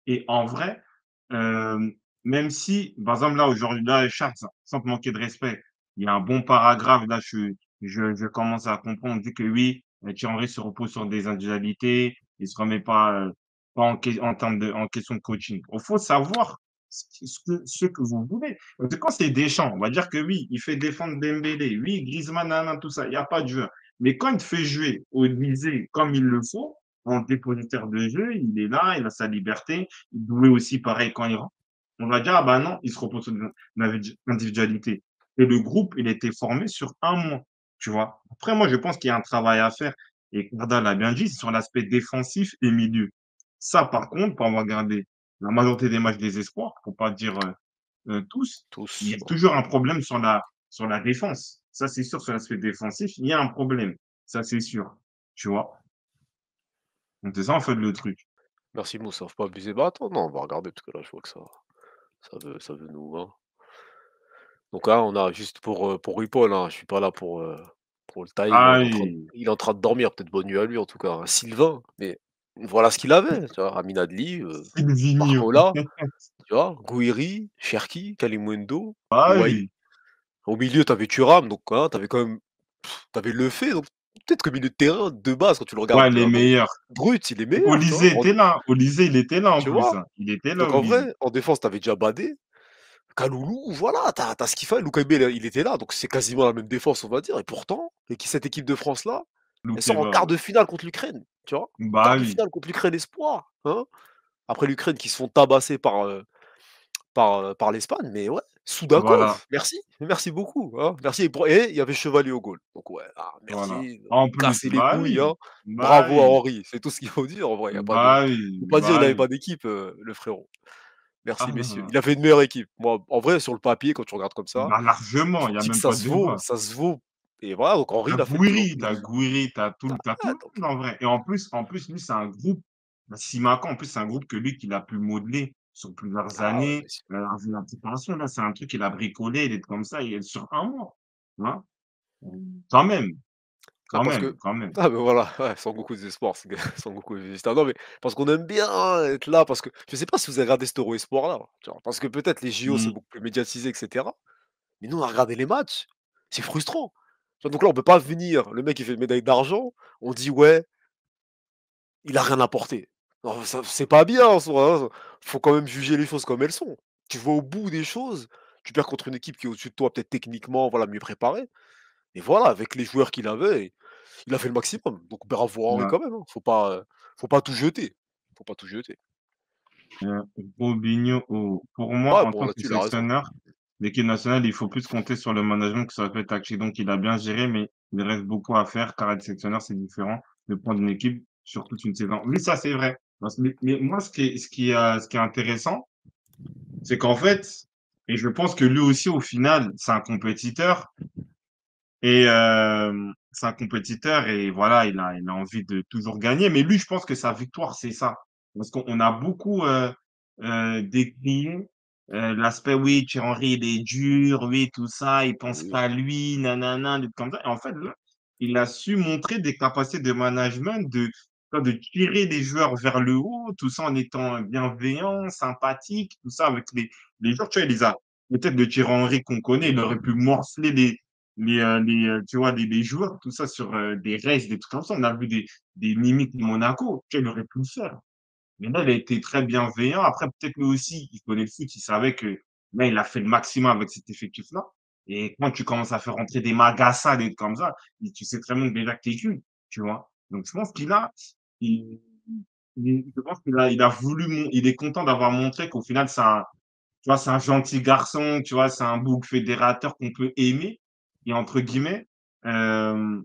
Et en vrai, même si, par exemple, là, aujourd'hui, là, Charles, sans te manquer de respect, il y a un bon paragraphe, là, je commence à comprendre, on dit que oui, Thierry Henry se repose sur des individualités, il se remet pas en question de coaching. Il faut savoir ce que vous voulez. Parce que quand c'est Deschamps, on va dire que oui, il fait défendre Dembélé, oui, Griezmann, nanana, tout ça, il n'y a pas de jeu. Mais quand il te fait jouer au Élysée comme il le faut, en dépositaire de jeu, il est là, il a sa liberté. Doué aussi, pareil, quand il rentre. On va dire, ah bah non, il se repose sur l'individualité. Et le groupe, il a été formé sur un mois, tu vois. Après, moi, je pense qu'il y a un travail à faire. Et Korda l'a bien dit, c'est sur l'aspect défensif et milieu. Ça, par contre, pour avoir regardé la majorité des matchs des espoirs, pour pas dire tous, il y Tous, a bon. toujours un problème sur la défense. Ça, c'est sûr, sur l'aspect défensif, il y a un problème. Ça, c'est sûr. Tu vois. Donc, c'est ça, en fait, le truc. Merci Moussa, faut pas abuser. Bah, attends, non, on va regarder parce que là, je vois que ça veut nous, hein. Donc là, on a juste pour Ripoll, hein, je suis pas là pour le tailler, hein, Aïe, il est en train de dormir, peut-être bonne nuit à lui en tout cas, hein. Sylvain, mais voilà ce qu'il avait, tu vois? Amin Adli, Silvinho. Barcola, tu vois? Gouiri, Cherki, Kalimundo, Wai. Aïe. Au milieu, tu avais Thuram, donc hein, tu avais quand même tu avais Lefebvre, donc peut-être que milieu de terrain, de base, quand tu le Ouais, regardes les hein, dans meilleurs. brut, il est meilleur, tu vois? Olysée était là. Olysée, il était là en Tu plus, vois? hein. Il était là, Donc en Olysée. vrai, en défense, tu avais Diabadé, Kaloulou, voilà, tu as ce qu'il fallait. Loukaïbé, il était là, donc c'est quasiment la même défense, on va dire. Et pourtant, cette équipe de France-là, elle sort en Loukeba, quart ouais. de finale contre l'Ukraine, tu vois? En Bah quart de oui, finale contre l'Ukraine espoir, hein? Après l'Ukraine qui se font tabasser par l'Espagne, mais ouais, voilà, Soudakov, merci, merci beaucoup, hein. Merci et il y avait Chevalier au goal. Donc ouais, voilà. merci, En plus, casser les couilles, hein. bah Bravo à oui, Henry, c'est tout ce qu'il faut dire en vrai, il y a pas de bah oui, faut pas dire il bah avait oui. pas d'équipe, le frérot. Merci messieurs. Ah, Il avait une meilleure équipe. Moi, en vrai, sur le papier, quand tu regardes comme ça, bah largement, tu il te y a dis que même ça pas de se vaut, débat. ça se vaut et voilà, donc Henry, T'as il a fait le boulot. Gouiri, t'as Gouiri, t'as tout Ah le donc monde en vrai. Et en plus, lui, c'est un groupe, bah, Simakan, en plus, c'est un groupe que lui, qu'il a pu modeler sur plusieurs ah ouais, années. La préparation, là, c'est un truc qu'il a bricolé, il est comme ça, il est sur un mois. Tu vois? Quand même. Bah, parce que quand même. ah, mais voilà, ouais, Sangoku des espoirs, c'est que Sangoku et Vegeta. Non, mais parce qu'on aime bien être là, parce que je sais pas si vous avez regardé cet Euro Espoir là, tu vois? Parce que peut-être les JO, c'est Mmh. beaucoup plus médiatisé et cetera, mais nous, on a regardé les matchs, c'est frustrant. Tu vois? Donc là, on peut pas venir, le mec, il fait une médaille d'argent, on dit: «Ouais, il a rien apporté». Non, ça c'est pas bien en soi, hein, faut quand même juger les choses comme elles sont. Tu vas au bout des choses, tu perds contre une équipe qui est au-dessus de toi, peut-être techniquement, voilà, mieux préparée, et voilà, avec les joueurs qu'il avait, il a fait le maximum. Donc bravo à Henry Ouais. quand même, hein. Faut pas tout jeter. Faut pas tout jeter. Heu, Robinho, pour moi, Ouais, en bon, tant que là-dessus, il a raison. sélectionneur, l'équipe nationale, il faut plus compter sur le management que sur l'aspect tactique. Donc il a bien géré, mais il reste beaucoup à faire car être sélectionneur, c'est différent de prendre une équipe sur toute une saison. Oui, ça, c'est vrai. Parce mais moi, ce qui est intéressant, c'est qu'en fait et je pense que lui aussi, au final, c'est un compétiteur et c'est un compétiteur et voilà, il a envie de toujours gagner. Mais lui, je pense que sa victoire, c'est ça. Parce qu'on a beaucoup, décrié, l'aspect: «Oui, Thierry Henry, il est dur, oui, tout ça, il pense Oui, qu'à lui, nanana», des trucs comme ça. Et en fait, là, il a su montrer des capacités de management, de tirer les joueurs vers le haut, tout ça en étant bienveillant, sympathique, tout ça avec les joueurs. Tu vois, il les a peut-être le Thierry Henry qu'on connaît, il aurait pu morceler tu vois, les joueurs, tout ça sur des races, des trucs comme ça. On a vu des mimiques de Monaco, tu vois, il aurait pu le faire. Mais là, il a été très bienveillant. Après, peut-être lui aussi, il connaît le foot, il savait que là, il a fait le maximum avec cet effectif-là. Et quand tu commences à faire rentrer des Magassa, des trucs comme ça, tu sais très bien déjà que t'es cuit, tu vois. Donc, je pense il, je pense il a voulu, il est content d'avoir montré qu'au final, tu vois, c'est un gentil garçon, tu vois, c'est un bouc fédérateur qu'on peut aimer et entre guillemets, hem,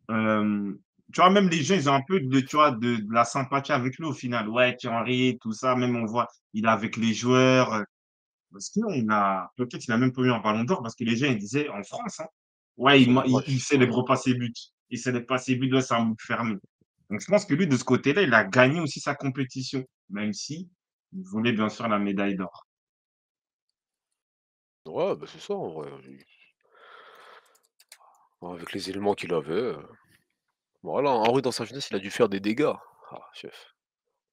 tu vois, même les gens, ils ont un peu tu vois, de la sympathie avec lui au final. Ouais, Thierry Henry, tout ça, même on voit, il est avec les joueurs, parce qu'on a peut-être il a même pas eu un ballon d'or parce que les gens, ils disaient en France, hein: «Ouais, c'est il dommage. Ouais. célèbre pas ses buts. Il célèbre pas ses buts, ouais, c'est un bouc fermé». Donc je pense que lui, de ce côté-là, il a gagné aussi sa compétition, même si il voulait bien sûr la médaille d'or. Ouais, bah, c'est ça en vrai. Avec les éléments qu'il avait, voilà, Henry dans sa jeunesse, il a dû faire des dégâts. Ah chef.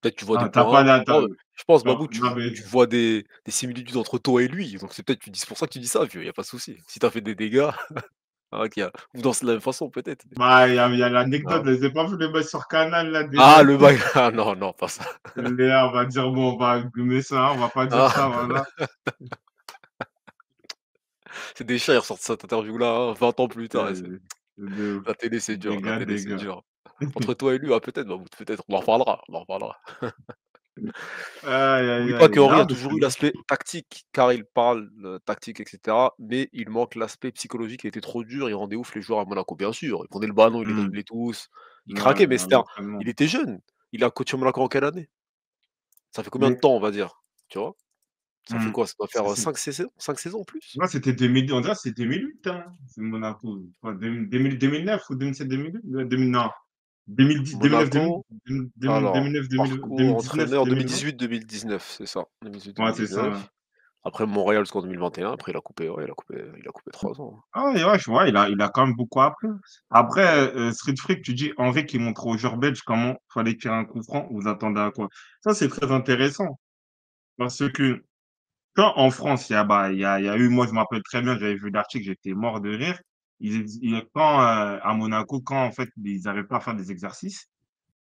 Peut-être tu vois des Ah, tu points pas la tu moi, je pense non, Babou, non mais tu vois des similitudes entre toi et lui, donc c'est peut-être tu dis c'est pour ça que tu dis ça vieux, y a pas de souci. Si tu as fait des dégâts, ah OK, vous dansez de la même façon peut-être, mais bah, il y a l'anecdote, ah. là, j'ai pas vu le match sur Canal là Ah déjà. le bail, ah non, non, pas ça. Léa, on va dire: «Bon, on va gommer ça, hein, on va pas dire Ah, ça, voilà». c'est des chiens, ils ressortent cette interview-là, hein, 20 ans plus tard et c'est De ouf. la télé c'est dur, la Dégâts, télé c'est dégâts. dur. Entre toi et lui, ah peut-être, Mahmoud, peut-être, on en reparlera, on en reparlera. Aïe, aïe, N'oublie pas aïe. qu'Henry Non, a mais c'est toujours eu bien. l'aspect tactique, car il parle, tactique et cetera, mais il manque l'aspect psychologique qui était trop dur, il rendait ouf les joueurs à Monaco, bien sûr. Il prenait le ballon, il les Mmh. driblait tous, il Ouais, craquait, mais à l'entraînement. il était jeune. Il a coaché Monaco en quelle année? Ça fait combien de Mais temps, on va dire? Tu vois? Ça fait mmh, quoi? Ça doit faire, c'est 5 saisons, plus? moi, c'était 2000, on dirait que c'était 2008, hein, c'est Monaco. Quoi, 2009 ou 2007-2008? Ouais, 2000 non, 2010, 2009-2008, Monaco, 2009, alors, parcours 2019, entraîneur 2020. 2018-2019, c'est ça, Ouais, c'est ça, ouais. 2018-2019. Après Montréal jusqu'en 2021, après il a coupé, ouais, il a coupé 3 ans, hein. Ah ouais, ouais, je vois, il a quand même beaucoup appris. Après, Street Freak, tu dis Henry qui montre aux joueurs belges comment fallait tirer un coup franc, vous attendez à quoi? Ça, c'est très intéressant parce que quand en France, il y a eu moi, je me rappelle très bien, j'avais vu l'article, j'étais mort de rire. Quand, à Monaco, quand en fait, ils n'arrivaient pas à faire des exercices,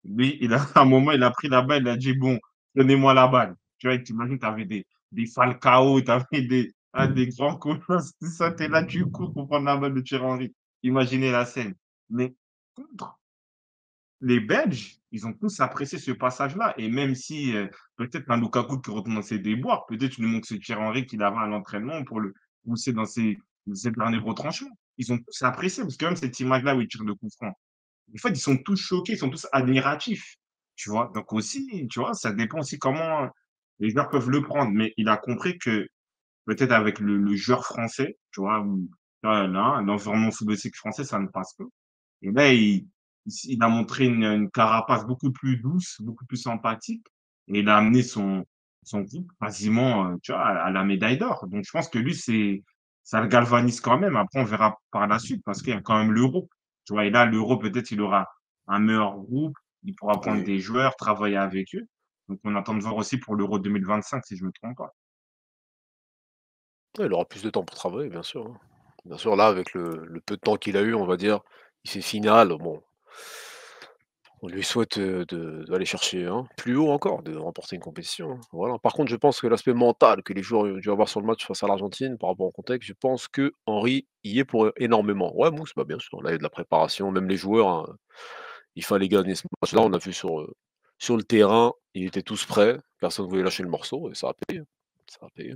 lui, à un moment, il a pris la balle, il a dit: «Bon, donnez-moi la balle». Tu vois? Et tu imagines, tu avais des Falcao, tu avais des grands colosses, tout ça, tu es là, tu cours pour prendre la balle de Thierry Henry. Imaginez la scène. Mais contre les Belges, ils ont tous apprécié ce passage-là et même si, peut-être un Lukaku qui retourne dans ses déboires, peut-être il lui manque ce Thierry Henry qu'il avait à l'entraînement pour le pousser dans ses derniers retranchements. Ils ont tous apprécié parce que même cette image-là où il tire de coup franc, en fait, ils sont tous choqués, ils sont tous admiratifs, tu vois? Donc aussi, tu vois, ça dépend aussi comment les joueurs peuvent le prendre. Mais il a compris que peut-être avec le joueur français, tu vois, où là, l'environnement footballistique français, ça ne passe pas. Et là, il a montré une carapace beaucoup plus douce, beaucoup plus sympathique et il a amené son groupe quasiment, tu vois, à la médaille d'or. Donc je pense que lui, ça le galvanise quand même. Après, on verra par la suite parce qu'il y a quand même l'Euro. Tu vois? Et là, l'Euro, peut-être, il aura un meilleur groupe, il pourra prendre Oui. des joueurs, travailler avec eux. Donc on attend de voir aussi pour l'Euro 2025 si je me trompe pas. Ouais, il aura plus de temps pour travailler, bien sûr, hein. Bien sûr, là, avec le peu de temps qu'il a eu, on va dire, il fait finale, bon, on lui souhaite, d'aller chercher, hein, plus haut encore, de remporter une compétition, hein, voilà. Par contre, je pense que l'aspect mental que les joueurs ont dû avoir sur le match face à l'Argentine, par rapport au contexte, je pense que Henry y est pour énormément. Ouais, Mousse, bah, bien sûr, là, il y a de la préparation, même les joueurs, hein, il fallait gagner ce match-là. On a vu sur le terrain, ils étaient tous prêts, personne ne voulait lâcher le morceau et ça a payé, ça a payé,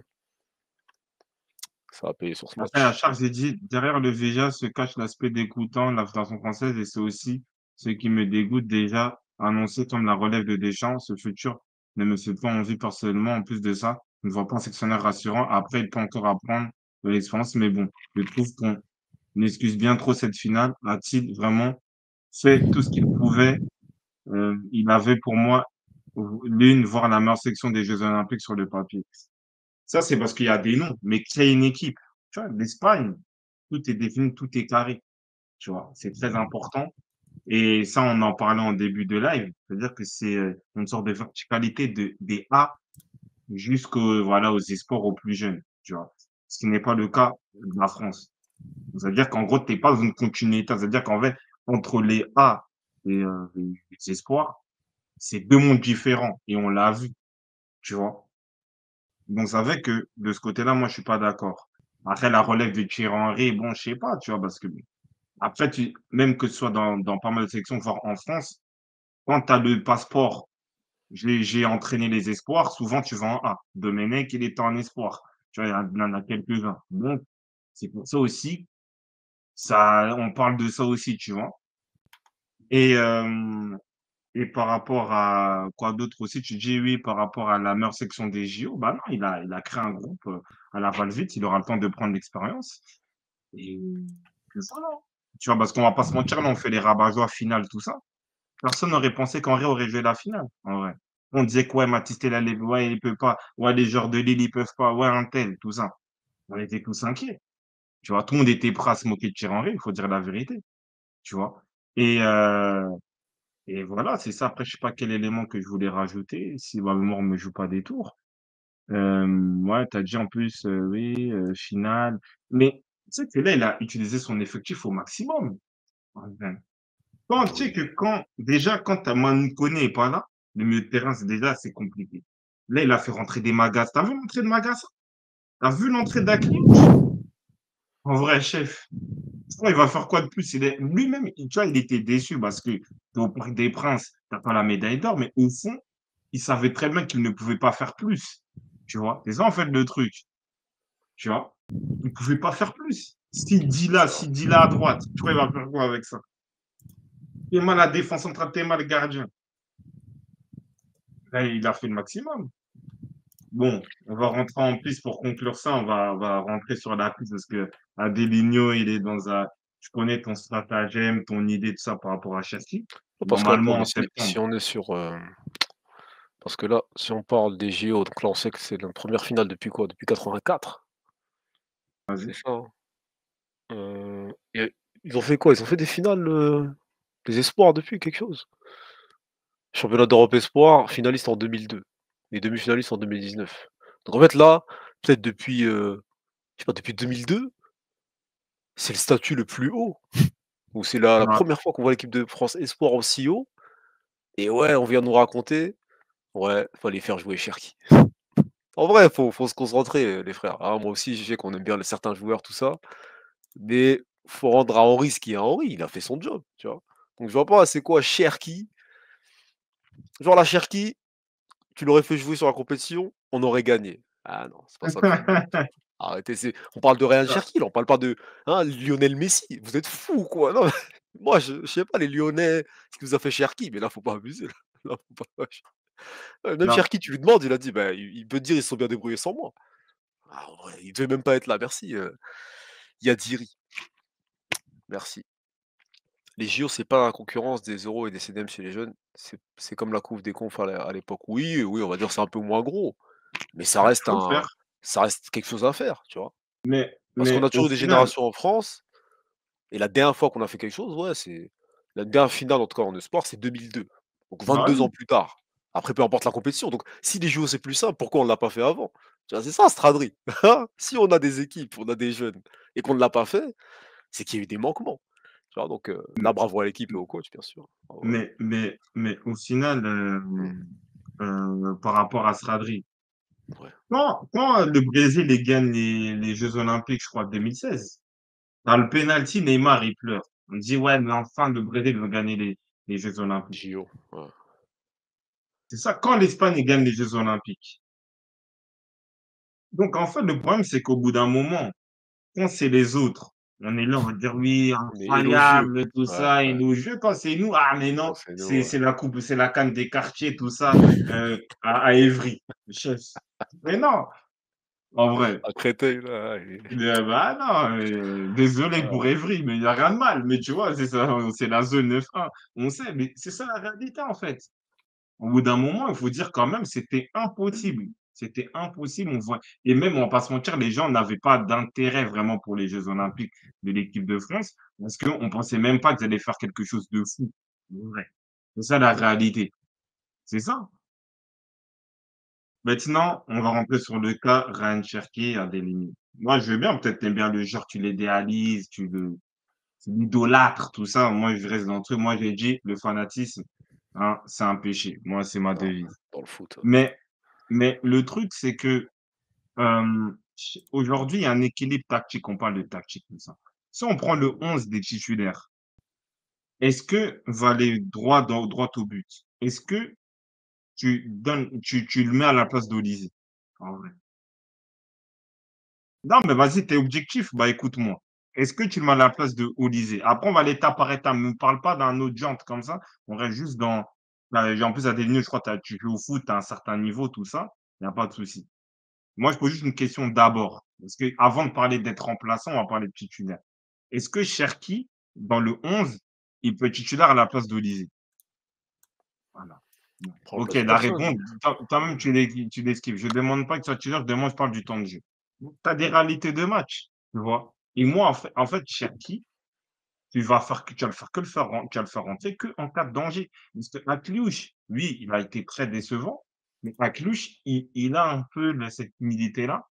ça a payé sur ce Après, à match. Charles, j'ai dit, derrière le VIA se cache l'aspect dégoûtant de la Fédération française et c'est aussi ce qui me dégoûte déjà, annoncé comme la relève de Deschamps, ce futur ne me fait pas envie personnellement. En plus de ça, je ne vois pas un sectionnaire rassurant. Après, il peut encore apprendre de l'expérience, mais bon, je trouve qu'on excuse bien trop cette finale. A-t-il vraiment fait tout ce qu'il pouvait? Il avait pour moi l'une, voire la meilleure section des Jeux Olympiques sur le papier. Ça, c'est parce qu'il y a des noms, mais créer une équipe. Tu vois, l'Espagne, tout est défini, tout est carré. Tu vois, c'est très important. Et ça, on en parlait en début de live. C'est-à-dire que c'est une sorte de verticalité des A jusqu'aux, voilà, aux espoirs aux plus jeunes. Tu vois, ce qui n'est pas le cas de la France. C'est-à-dire qu'en gros, tu n'es pas dans une continuité. C'est-à-dire qu'en fait, entre les A et les espoirs, c'est deux mondes différents. Et on l'a vu. Tu vois. Donc, c'est vrai que de ce côté-là, moi, je suis pas d'accord. Après, la relève de Thierry Henry, bon, je sais pas, tu vois, parce que après, même que ce soit dans pas mal de sélections, voire en France, quand tu as le passeport, j'ai entraîné les espoirs, souvent tu vas en A. Domenech, il était en espoir. Tu vois, il y en a quelques-uns. Donc, c'est pour ça aussi, ça, on parle de ça aussi, tu vois. Et, et par rapport à quoi d'autre aussi, tu dis oui, par rapport à la meilleure section des JO, bah non, il a créé un groupe à la va-vite, il aura le temps de prendre l'expérience. Et que ça, là. Tu vois, parce qu'on va pas se mentir, là, on fait les rabat-joie finale, tout ça. Personne n'aurait pensé qu'Henri aurait joué la finale, en vrai. On disait que ouais, Mathys Tella, ouais, il peut pas. Ouais, les joueurs de Lille, ils peuvent pas. Ouais, un tel, tout ça. On était tous inquiets. Tu vois, tout le monde était prêt à se moquer de Thierry Henry, il faut dire la vérité. Tu vois. Et, euh, et voilà, c'est ça. Après, je sais pas quel élément que je voulais rajouter, si ma mémoire me joue pas des tours. Ouais, tu as dit en plus, oui, finale. Mais tu sais que là, il a utilisé son effectif au maximum. Enfin, quand tu sais Oui. que quand tu Manu Koné est pas là, le milieu de terrain, c'est compliqué. Là, il a fait rentrer des Magas. Tu as vu l'entrée de Magas? Tu as vu l'entrée d'Akliouche? En vrai, chef. Il va faire quoi de plus? Lui-même, tu vois, il était déçu parce que t'es au Parc des Princes, t'as pas la médaille d'or, mais au fond, il savait très bien qu'il ne pouvait pas faire plus. Tu vois? C'est ça, en fait, le truc. Tu vois? Il pouvait pas faire plus. S'il dit là à droite, tu vois, il va faire quoi avec ça? T'es mal la défense centrale, t'es mal le gardien. Là, il a fait le maximum. Bon, on va rentrer en piste pour conclure ça. On va rentrer sur la piste parce que Adelinho, il est dans un. Je connais ton stratagème, ton idée, tout ça par rapport à Chelsea. Parce qu'attends, Normalement, mais en si septembre. on est sur, parce que là, si on parle des JO, donc là, on sait que c'est la première finale depuis quoi? Depuis 84? Vas-y. C'est ça, hein? Et ils ont fait quoi? Ils ont fait des finales, des espoirs depuis, quelque chose? Championnat d'Europe espoir, finaliste en 2002 et demi-finaliste en 2019. Donc en fait là, peut-être depuis, je sais pas, depuis 2002, c'est le statut le plus haut, ou c'est la Ouais. 1re fois qu'on voit l'équipe de France espoir aussi haut et ouais, on vient de nous raconter, ouais, fallait faire jouer Cherki. En vrai, faut se concentrer, les frères. Ah, moi aussi, je sais qu'on aime bien certains joueurs, tout ça, mais faut rendre à Henry ce qui est à Henry, il a fait son job, tu vois? Donc je vois pas c'est quoi Cherki, genre la Cherki, tu l'aurais fait jouer sur la compétition, on aurait gagné. Ah non, c'est pas ça le football. Arrêtez, on parle de Ryan Cherki là, on parle pas de, hein, Lionel Messi. Vous êtes fous quoi? Non, moi je sais pas les Lyonnais, ce qui vous a fait Cherki, mais là faut pas abuser là. Là faut pas même Non, Cherki, tu lui demandes, il a dit: «Bah, il peut te dire: "Ils se sont bien débrouillés sans moi"». Ah ouais, il devait même pas être là, merci, Yadiri, merci. Les JO, c'est pas la concurrence des Euros et des CDM chez les jeunes, c'est comme la coupe des confs à l'époque. Oui, oui, on va dire c'est un peu moins gros, mais il faut le faire. ça reste quelque chose à faire, tu vois? Parce qu'on Mais a au toujours eu des final, générations en France, Et la dernière fois qu'on a fait quelque chose, ouais, c'est la dernière finale en tout cas en e-sport, c'est 2002. Donc Bah 22 ans oui, plus tard. Après, peu importe la compétition. Donc si les JO c'est plus simple, pourquoi on ne l'a pas fait avant? Tu vois, c'est ça Straderie. Si on a des équipes, on a des jeunes et qu'on ne l'a pas fait, c'est qu'il y a eu des manquements. Tu vois? Donc là, bravo à l'équipe et au coach, bien sûr. Bravo à eux. mais au final, Mmh. par rapport à Stradri, Ouais. quand le Brésil il gagne les Jeux Olympiques, je crois, 2016, dans le penalty, Neymar, il pleure. On dit, ouais, mais enfin, le Brésil va gagner les Jeux Olympiques. JO, ouais. C'est ça, quand l'Espagne gagne les Jeux Olympiques. Donc, en fait, le problème, c'est qu'au bout d'un moment, quand c'est les autres, on est là, on va dire oui, On est élogieux. incroyable, tout Ouais, ça, ouais. élogieux. Quand c'est nous, ah mais non, Quand c'est nous, c'est ouais. la coupe, c'est la canne des quartiers, tout ça, à Évry. Chef. Mais non, en vrai. À Créteil, là, et Bah non, désolé ah, pour Évry, mais il n'y a rien de mal. Mais tu vois, c'est ça, c'est la zone 9-1. On sait, mais c'est ça la réalité en fait. Au bout d'un moment, il faut dire quand même, c'était impossible. C'était impossible. On voit, et même, on va pas se mentir, les gens n'avaient pas d'intérêt vraiment pour les Jeux Olympiques de l'équipe de France parce qu'on pensait même pas qu'ils allaient faire quelque chose de fou. Ouais. C'est ça la réalité. C'est ça. Maintenant, on va rentrer sur le cas Ryan Cherki à Delimi. Moi, je veux bien, peut-être t'aimes bien le genre, tu l'idéalises, tu l'idolâtres, tout ça. Moi, je reste dans le truc. Moi, j'ai dit, le fanatisme, hein, c'est un péché. Moi, c'est ma non, devise. dans le foot, ouais. Mais Mais le truc, c'est que, aujourd'hui, il y a un équilibre tactique. On parle de tactique, tout ça. Si on prend le 11 des titulaires, est-ce que va aller droit au but? Est-ce que tu le mets à la place d'Olysée? En vrai. Non, mais vas-y, tu es objectif, bah, écoute-moi. Est-ce que tu le mets à la place de Olysée? Après, on va aller étape par étape. Ne me parle pas d'un autre genre comme ça. On reste juste dans, bah, en plus, à des niveaux, je crois, tu joues au foot, tu as un certain niveau, tout ça. Il y a pas de souci. Moi, je pose juste une question d'abord. Parce que avant de parler d'être remplaçant, on va parler de titulaire. Est-ce que Cherki, dans le 11, il peut être titulaire à la place d'Olysée? Voilà. Non. On OK, remplace la personne. réponse, toi-même, tu l'esquives. Je ne demande pas que tu sois titulaire, je parle du temps de jeu. Tu as des réalités de match, tu vois? Et moi, en fait, Cherki, tu vas le faire que le faire, tu vas le faire rentrer que en cas de danger. Parce que Akliouche, lui, il a été très décevant, mais Akliouche, il a un peu cette humilité-là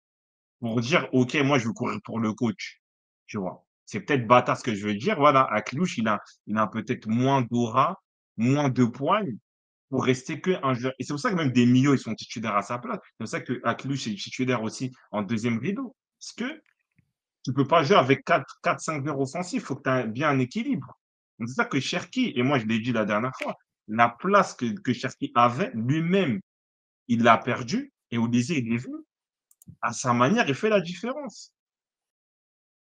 pour dire: «OK, moi, je veux courir pour le coach», tu vois? C'est peut-être bâtard ce que je veux dire, voilà, Aklouche, il a peut-être moins d'aura, moins de poigne pour rester qu'un joueur et c'est pour ça que même des milieux, ils sont titulaires à sa place. C'est pour ça qu'Aklouche est titulaire aussi en deuxième rideau. Parce que tu peux pas jouer avec quatre 5 joueurs offensifs, il faut que tu aies bien un équilibre. Donc c'est ça que Cherki et moi je l'ai dit la dernière fois, la place que Cherki avait, lui-même, il l'a perdue et Olysée, il est venu. À sa manière, il fait la différence.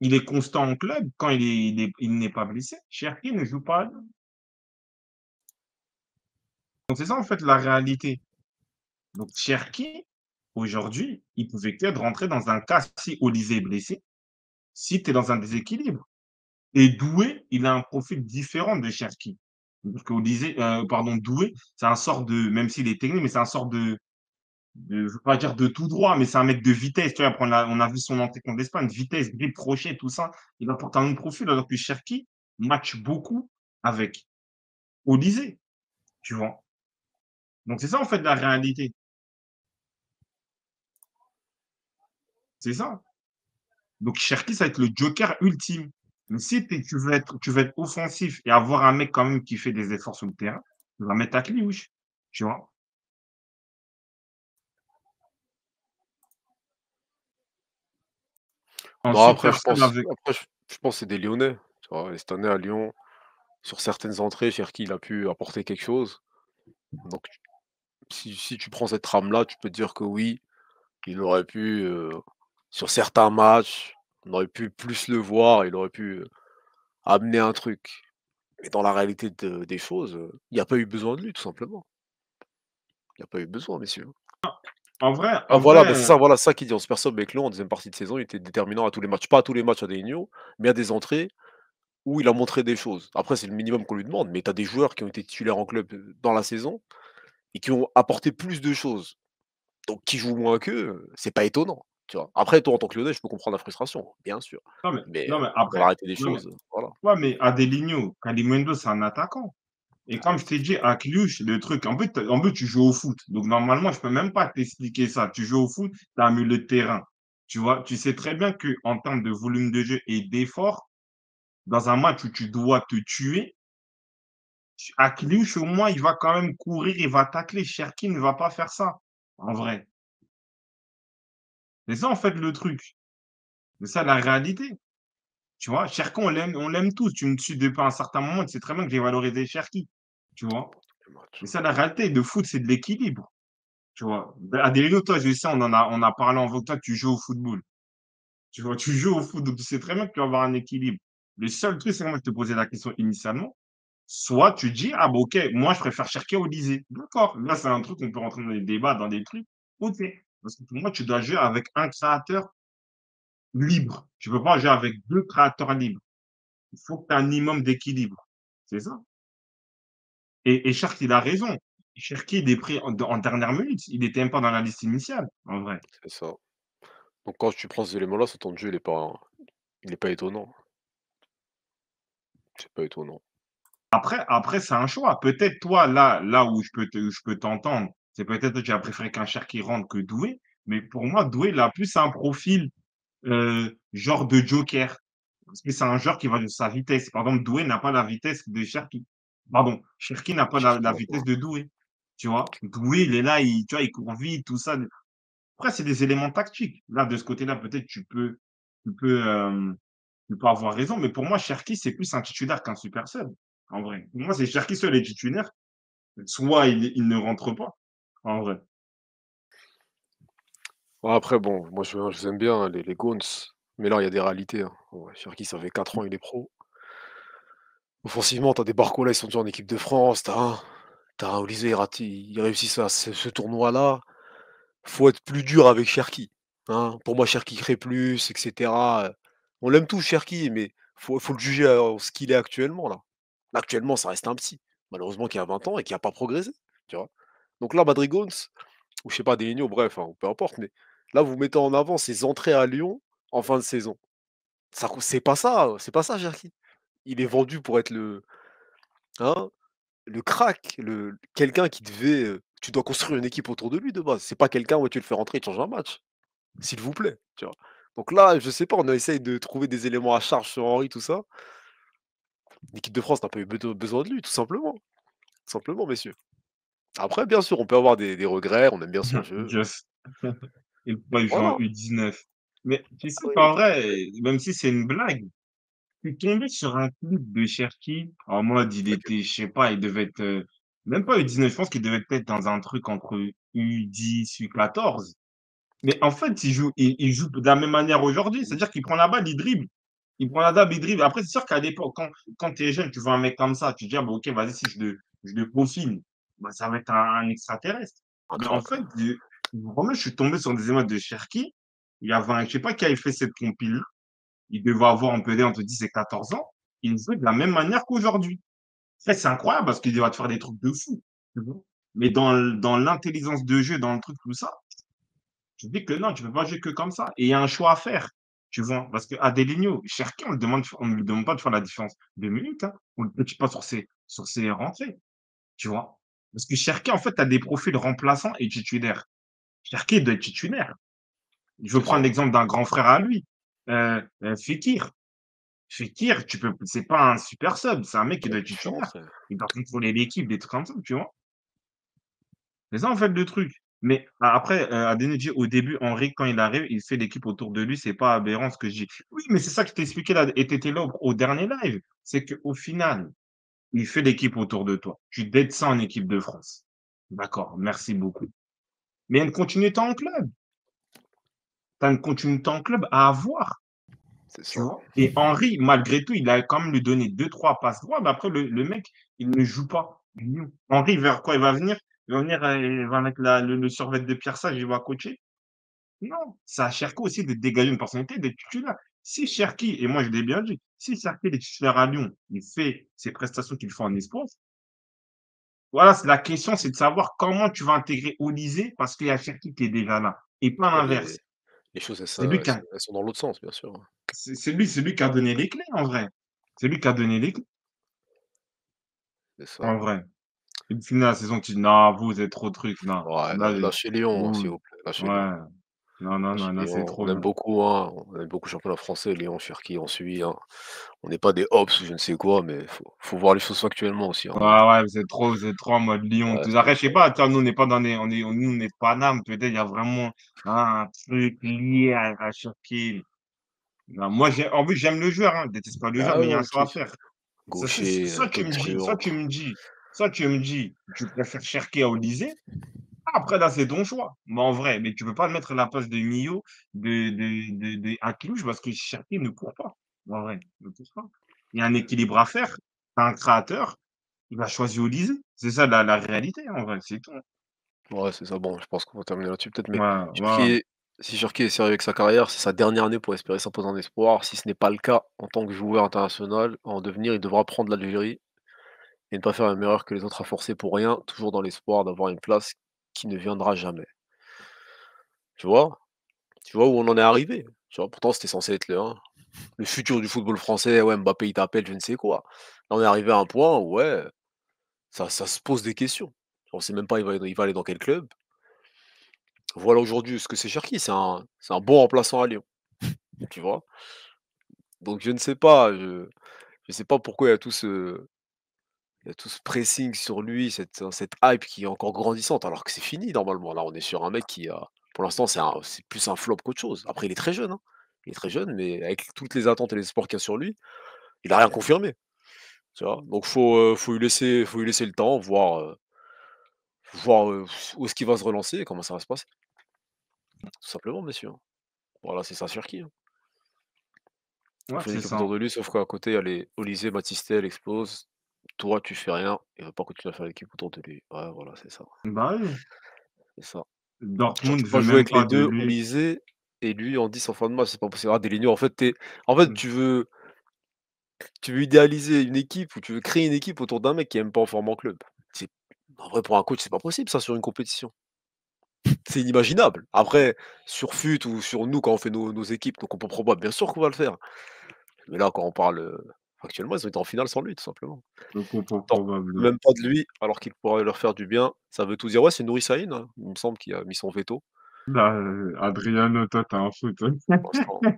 Il est constant en club quand il n'est pas blessé. Cherki ne joue pas. Donc c'est ça en fait la réalité. Donc Cherki, aujourd'hui, il pouvait qu'être rentré dans un cas si Olysée est blessé, si tu es dans un déséquilibre. Et Doué, il a un profil différent de Cherki. Parce qu'Olysée, pardon, Doué, c'est un sort de, même s'il est technique, mais c'est un sort je veux pas dire de tout droit, mais c'est un mec de vitesse. Tu vois, on a vu son entrée contre l'Espagne, vitesse, dribble, crochet, tout ça. Il apporte un autre profil, alors que Cherki match beaucoup avec Olysée, tu vois. Donc c'est ça en fait la réalité. C'est ça. Donc Cherki, ça va être le joker ultime. Mais si tu veux être offensif et avoir un mec quand même qui fait des efforts sur le terrain, tu vas mettre Akliouche, tu vois. Non, Ensuite, après je personne pense avec. après je pense que c'est des Lyonnais, tu vois? Et cette année à Lyon, sur certaines entrées, Cherki, il a pu apporter quelque chose. Donc si tu prends cette trame-là, tu peux te dire que oui, il aurait pu, sur certains matchs, on aurait pu plus le voir, il aurait pu, amener un truc. Mais dans la réalité des choses, il y a pas eu besoin de lui tout simplement. Il y a pas eu besoin, messieurs. En vrai, Ah en voilà, bah, c'est vrai, ça, voilà, c'est ça qui dit. On se perçoit avec Lyon en deuxième partie de saison, il était déterminant à tous les matchs. Pas à tous les matchs à des Digno, mais à des entrées où il a montré des choses. Après, c'est le minimum qu'on lui demande, mais tu as des joueurs qui ont été titulaires en club, dans la saison et qui ont apporté plus de choses. Donc qui jouent moins qu'eux, c'est pas étonnant. tu vois? Après, toi, en tant que Lyonnais, je peux comprendre la frustration, bien sûr, Non, mais, mais non, mais dans la après, réalité des non, mais, choses, voilà. ouais, mais Adelinho, Kalimundo, c'est un attaquant. Et Ah, comme je t'ai dit, à Cluj, le truc, en plus, tu joues au foot. Donc, normalement, je peux même pas t'expliquer ça. Tu joues au foot, tu as un milieu de terrain. Tu vois, tu sais très bien que en termes de volume de jeu et d'effort, dans un match où tu dois te tuer, à Cluj, au moins, il va quand même courir, il va tacler. Cherki ne va pas faire ça, en vrai. C'est ça, en fait, le truc. C'est ça, la réalité. Tu vois, Cherki, on l'aime tous. Tu me suis depuis un certain moment, tu sais très bien que j'ai valorisé Cherki. Tu vois. le match. Mais ça, la réalité de foot, c'est de l'équilibre. Tu vois? Adrien, toi, je sais, on a parlé en vogue, toi, tu joues au football. Tu vois? Tu joues au foot, donc tu sais très bien que tu vas avoir un équilibre. Le seul truc, c'est que moi, je te posais la question initialement. Soit tu dis, ah, bah, ok, moi, je préfère Cherki au Olysée. D'accord. Là, c'est un truc, on peut rentrer dans des débats, dans des trucs. Ok. Parce que pour moi, tu dois jouer avec un créateur libre. Tu peux pas jouer avec deux créateurs libres. Il faut que tu aies un minimum d'équilibre. C'est ça. Et Cherki, il a raison. Cherki, il est pris en dernière minute. Il était même pas dans la liste initiale, en vrai. C'est ça. Donc quand tu prends ces éléments-là, son temps de jeu, il est pas étonnant. C'est pas étonnant. Après, c'est un choix. Peut-être toi, là où je peux t'entendre, c'est peut-être que tu as préféré qu'un Cherki rentre que Doué. Mais pour moi, Doué, il a plus un profil genre de joker. Parce que c'est un joueur qui va de sa vitesse. Par exemple, Doué n'a pas la vitesse de Cherki. Pardon, Cherki n'a pas la Cherki, non, vitesse de Doué. Tu vois? Doué, il est là, tu vois, il court vite, tout ça. Après, c'est des éléments tactiques. Là, de ce côté-là, peut-être tu peux, tu peux avoir raison, mais pour moi, Cherki, c'est plus un titulaire qu'un super sub, en vrai. Pour moi, c'est Cherki seul est titulaire, soit il ne rentre pas, en vrai. ouais, après bon, moi je les aime bien, hein, les Goons, mais là, il y a des réalités, hein. Ouais, Cherki, ça fait 4 ans, il est pro. Offensivement, tu as des Barcola, ils sont déjà en équipe de France, tu as un Olysée, il réussit ce tournoi-là. Faut être plus dur avec Cherki, hein. Pour moi, Cherki crée plus et cetera, on l'aime tous Cherki, mais faut le juger à ce qu'il est actuellement, là. Là, actuellement, ça reste un psy, malheureusement qui a 20 ans et qui a pas progressé, tu vois? Donc là, Madrigons ou je sais pas, Deligno, bref, hein, peu importe, mais là, vous mettez en avant ses entrées à Lyon en fin de saison. Ça c'est pas ça Cherki. Il est vendu pour être hein, le crack, le quelqu'un qui devait, tu dois construire une équipe autour de lui de base. C'est pas quelqu'un, où tu le fais rentrer, il te change un match. S'il vous plaît, tu vois? Donc là, je sais pas, on essaye de trouver des éléments à charge sur Henry, tout ça. L'équipe de France n'a pas eu besoin de lui, tout simplement, messieurs. Après, bien sûr, on peut avoir des regrets, on aime bien son jeu. Just il pourrait jouer en Voilà, U19. Mais tu ah sais oui, qu'en vrai, même si c'est une blague, je suis tombé sur un clip de Cherki, en mode, il OK. était, je sais pas, il devait être, même pas U19, je pense qu'il devait être dans un truc entre U10, U14. Mais en fait, il joue de la même manière aujourd'hui. C'est-à-dire qu'il prend la balle, il dribble. Il prend la balle, il dribble. Après, c'est sûr qu'à l'époque, quand tu es jeune, tu vois un mec comme ça, tu te dis, ah, bah, ok, vas-y, si je le profile, bah, ça va être un extraterrestre. Un Mais en crack. fait, vraiment, je suis tombé sur des images de Cherki. Il y avait je sais pas qui avait fait cette compile. Il devait avoir un peu entre 10 et 14 ans. Il jouait de la même manière qu'aujourd'hui. En fait, c'est incroyable parce qu'il va te faire des trucs de fou. Tu vois. Mais dans l'intelligence de jeu, dans le truc, tout ça, je dis que non, tu peux pas jouer que comme ça. Et il y a un choix à faire. Tu vois, parce qu'à Deligno, Cherki, on ne lui demande pas de faire la différence de minutes, hein. On ne le petit pas sur ses rentrées. Tu vois. Parce que Cherki, en fait, tu as des profils remplaçants et titulaires. Cherki il doit être titulaire. Je veux C'est prendre ça. l'exemple d'un grand frère à lui, Fekir. Fekir, c'est pas un super sub, c'est un mec qui Il doit aurait être pu se faire titulaire. rentrer. Il doit contrôler l'équipe, des trucs comme ça, tu vois. C'est ça, en fait, le truc. Mais après, Adeniji, au début, Henry, quand il arrive, il fait l'équipe autour de lui. C'est pas aberrant ce que je dis. Oui, mais c'est ça que je t'ai expliqué là, et tu étais là au dernier live. C'est qu'au final, il fait l'équipe autour de toi. Tu dettes ça en équipe de France. D'accord, merci beaucoup. Mais il y a une continuité en club. Tu as une continuité en club à avoir, C'est tu ça. vois. Et Henry, malgré tout, il a quand même lui donné deux, trois passes droits, mais après, le mec, il ne joue pas. Henry, vers quoi il va venir? Il va venir, il va mettre le survêt de Pierre Sage, il va coacher. Non, c'est à Cherki aussi de dégager une personnalité, d'être titulaire. Si Cherki, et moi je l'ai bien dit, si Cherki est titulaire à Lyon, il fait ses prestations qu'il fait en espoir, voilà, c'est la question, c'est de savoir comment tu vas intégrer Olysée parce qu'il y a Cherki qui est déjà là, et pas Ouais, les l'inverse. Les choses, C'est lui qui a elles sont dans l'autre sens, bien sûr, hein. c'est lui qui a donné les clés, en vrai. C'est lui qui a donné les clés, C'est ça. en vrai. Il finit la saison, tu dis: «Non, vous êtes trop trucs, non». Ouais, Là, lâchez Lyon, vous s'il vous plaît, lâchez Lyon. ouais. Non, non, non, Lâchez non, c'est Lyon. trop, là. On aime beaucoup le championnat français, Lyon, Cherki, on suit, hein. On n'est pas des Hops ou je ne sais quoi, mais faut voir les choses factuellement aussi, à un Ouais, moment donné. ouais, vous êtes trop en mode Lyon, Ouais, tout ça. c'est Après, je sais ça. pas, tu vois, nous, on n'est pas dans les nous, on est Paname, peut-être il y a vraiment un truc lié à Cherki. Non, moi, en plus, j'aime le joueur, hein, je déteste pas le joueur, Ah mais il y ouais, a un on choix à kiffe. faire. Gaucher, tête truand. Soit tu me dis, tu préfères Cherki à Olysée. Après, là, c'est ton choix. Mais en vrai, mais tu peux pas le mettre à la place de Mio, de Hakilouche parce que Cherki ne court pas. En vrai, il ne court pas. Il y a un équilibre à faire. Tu un créateur, il a choisi Olysée. C'est ça la réalité, en vrai, c'est tout. Ouais, c'est ça. Bon, je pense qu'on va terminer là-dessus peut-être, mais Ouais, ouais. Cherki si Cherki est sérieux avec sa carrière, c'est sa dernière année pour espérer s'imposer en espoir. Si ce n'est pas le cas, en tant que joueur international en devenir, il devra prendre l'Algérie et ne pas faire la même erreur que les autres à forcer pour rien, toujours dans l'espoir d'avoir une place qui ne viendra jamais. Tu vois? Tu vois où on en est arrivé? Tu vois? Pourtant, c'était censé être le futur du football français. Ouais, Mbappé, il t'appelle, je ne sais quoi. Là, on est arrivé à un point où, ouais, ça se pose des questions. On sait même pas il va aller dans quel club. Voilà aujourd'hui ce que c'est Cherki, c'est un bon remplaçant à Lyon, tu vois? Donc je ne sais pas, je sais pas pourquoi il y a tout ce pressing sur lui, cette hype qui est encore grandissante alors que c'est fini normalement. Là, on est sur un mec qui a pour l'instant, c'est plus un flop qu'autre chose. Après il est très jeune, hein. Il est très jeune, mais avec toutes les attentes et les espoirs qu'il y a sur lui, il a rien confirmé, tu vois? Donc faut lui laisser le temps, voir, où est-ce qu'il va se relancer et comment ça va se passer, tout simplement, messieurs, hein. Voilà, c'est ça Cherki, hein. On Ouais, fait une c'est équipe ça. autour de lui, sauf qu'à côté, il y a les Olysée, Battistel, explose. Toi, tu fais rien, il va pas continuer à faire l'équipe autour de lui. Ouais, voilà, Bah oui. c'est ça. Genre, Dortmund tu peux veut pas jouer même avec les pas de 2 lui. Olysée et lui en 10 en fin de match, c'est pas possible. Ah, Deligno, en fait, Mmh. tu veux idéaliser une équipe ou tu veux créer une équipe autour d'un mec qui est même pas en forme en club. C'est en vrai, pour un coach, c'est pas possible ça sur une compétition. C'est inimaginable. Après, sur FUT ou sur nous, quand on fait nos équipes, donc on comprend pas, bien sûr qu'on va le faire. Mais là, quand on parle, actuellement, ils ont été en finale sans lui, tout simplement. Donc on peut Tant probable. même pas de lui, alors qu'il pourrait leur faire du bien, ça veut tout dire. Ouais, c'est Nouri Sahin, hein, il me semble, qui a mis son veto Là, Adriano, toi, tu un foot, hein. pour l'instant. Des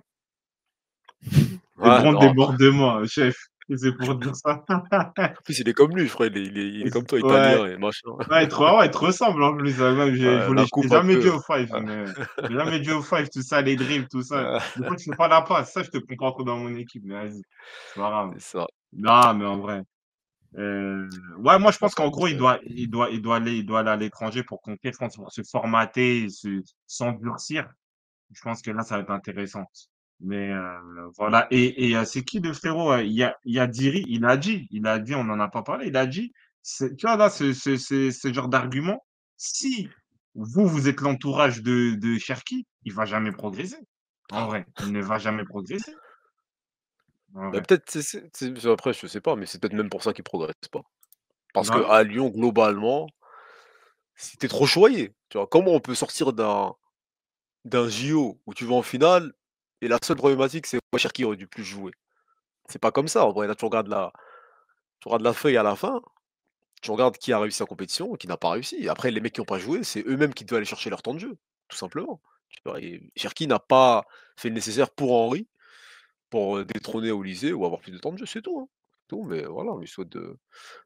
Ouais, grands non, après débordements, chef. Et c'est pour dire ça. en plus, il est comme lui, je crois, il est comme toi, Ouais. italien et machin. Ouais, il te ressemble en plus, même Ouais, la je t'ai coupe un jamais dit peu, au five, mais j'ai jamais dit au five, tout ça, les dribbles, tout ça. Des fois, tu fais pas la passe, ça, je te prends pas trop dans mon équipe, mais vas-y, c'est pas grave. c'est ça. Non, mais en vrai, ouais, moi, je Bon, pense ça va qu'en gros, passer. il doit aller à l'étranger pour conquérir, je pense, pour se formater, s'endurcir. Je pense que là, ça va être intéressant. Mais voilà. Et c'est qui le frérot? Il y a Diri, il a dit, on n'en a pas parlé, il a dit, tu vois là, ce genre d'argument, si vous êtes l'entourage de Cherki, il va jamais progresser. En vrai, il ne va jamais progresser. En Bah, vrai. peut-être après, je sais pas, mais c'est peut-être même pour ça qu'il progresse pas. Parce Bah oui, qu'à Lyon, globalement, c'était trop choyé, tu vois? Comment on peut sortir d'un JO où tu vas en finale et la seule problématique, c'est ouais, Cherki aurait dû plus jouer. C'est pas comme ça, en vrai. Là, tu regardes la feuille à la fin, tu regardes qui a réussi sa compétition et qui n'a pas réussi. Et après, les mecs qui ont pas joué, c'est eux-mêmes qui doivent aller chercher leur temps de jeu, tout simplement. Tu vois? Et Cherki n'a pas fait le nécessaire pour Henry, pour, détrôner Olysée ou avoir plus de temps de jeu, c'est tout, hein. C'est tout, mais voilà, on lui souhaite de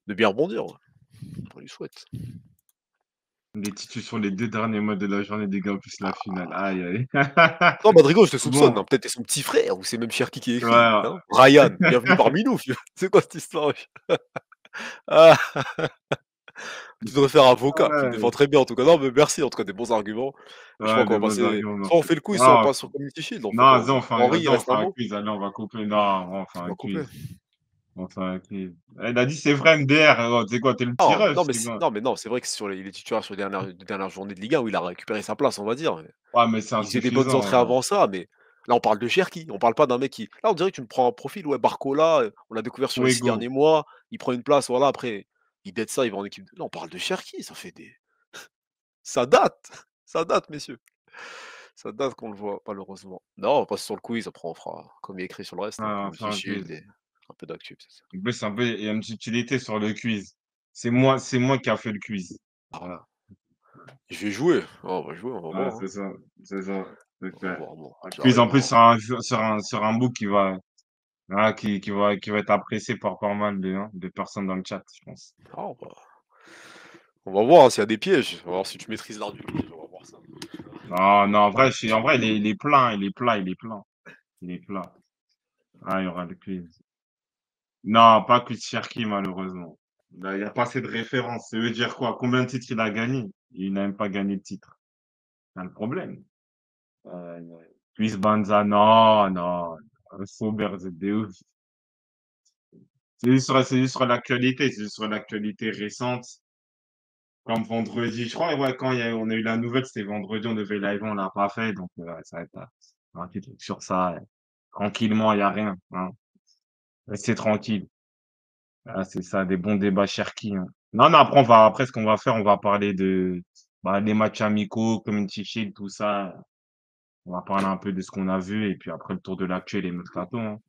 bien rebondir, ouais. On lui souhaite. les titus sur les 2 derniers mois de la journée des gars, plus la finale. Aïe, aïe. Non, Madrigo, je te soupçonne, Bon, hein, peut-être c'est son petit frère ou c'est même Cherki qui écrit, ouais. hein. Ryan, bienvenue parmi nous, vieux. C'est quoi cette histoire, wesh? Ah! Tu devrais faire avocat, tu te défends Ouais, très bien en tout cas. Non, mais merci en tout cas des bons arguments. Et je crois ouais, qu'on de va bons passer arguments, soit on merci. fait le quiz, soit on Non, passe sur Community Shield, on fait non, quoi? vas-y, Henri, il on reste fait un un mot? quiz. Allez, on va couper. Non, on fait On un va couper? quiz. On fait un quiz. Elle a dit c'est vrai, MDR. Tu sais quoi, t'es le petit ref, c'est quoi? Non, mais non, c'est vrai que il est titulaire sur les dernières journées de Ligue 1 où il a récupéré sa place, on va dire. Ouais, mais c'est Il faisait des bonnes entrées insuffisant. avant ça, mais là, on parle de Cherki, on parle pas d'un mec qui là, on dirait que tu me prends un profil, ouais, Barcola, on l'a découvert sur les 6 Fuego. derniers mois, il prend une place, voilà, après, il dette ça, il va en équipe de là, on parle de Cherki, ça date, ça date, messieurs. Ça date qu'on le voit, malheureusement. Non, on va passer sur le quiz, après on fera comme il est écrit sur le reste, hein, Ah, Community enfin, un Shield quiz. et un peu d'actu, c'est ça. En plus, un peu, il y a une petite utilité sur le quiz. C'est moi qui a fait le quiz. Voilà. Je vais jouer. Ah, on va jouer, on va Ouais, voir, hein. c'est ça. C'est ça. C'est On va clair. voir, bon, Un quiz en j'arrive plus à sur un book qui va, voilà, qui va être apprécié par pas mal de personnes dans le chat, je pense. ah, on va voir, hein, s'il y a des pièges. On va voir si tu maîtrises l'art du piège, on va voir ça. Non, non, en vrai, il est plein, il est plein, il est plein. Il est plein. Ah, il y aura le quiz. Non, pas quiz Cherki, malheureusement. Là, il y a pas assez de références. Ça veut dire quoi? Combien de titres il a gagné? Il n'a même pas gagné de titre. C'est un problème. Quiz Banza, non, non. Faubert, c'est des ouf. C'est juste sur l'actualité, c'est juste sur l'actualité récente. Comme vendredi, je crois, ouais, quand on a eu la nouvelle, c'était vendredi, on devait live, on l'a pas fait, donc ouais, ça va être un petit truc sur ça. Tranquillement, il y a rien, hein. Restez tranquille. Ah, c'est ça, des bons débats Cherki, hein. Non, non, après, ce qu'on va faire, on va parler des matchs amicaux, Community Shield, tout ça. On va parler un peu de ce qu'on a vu, et puis après, le tour de l'actu et les mercatos, hein.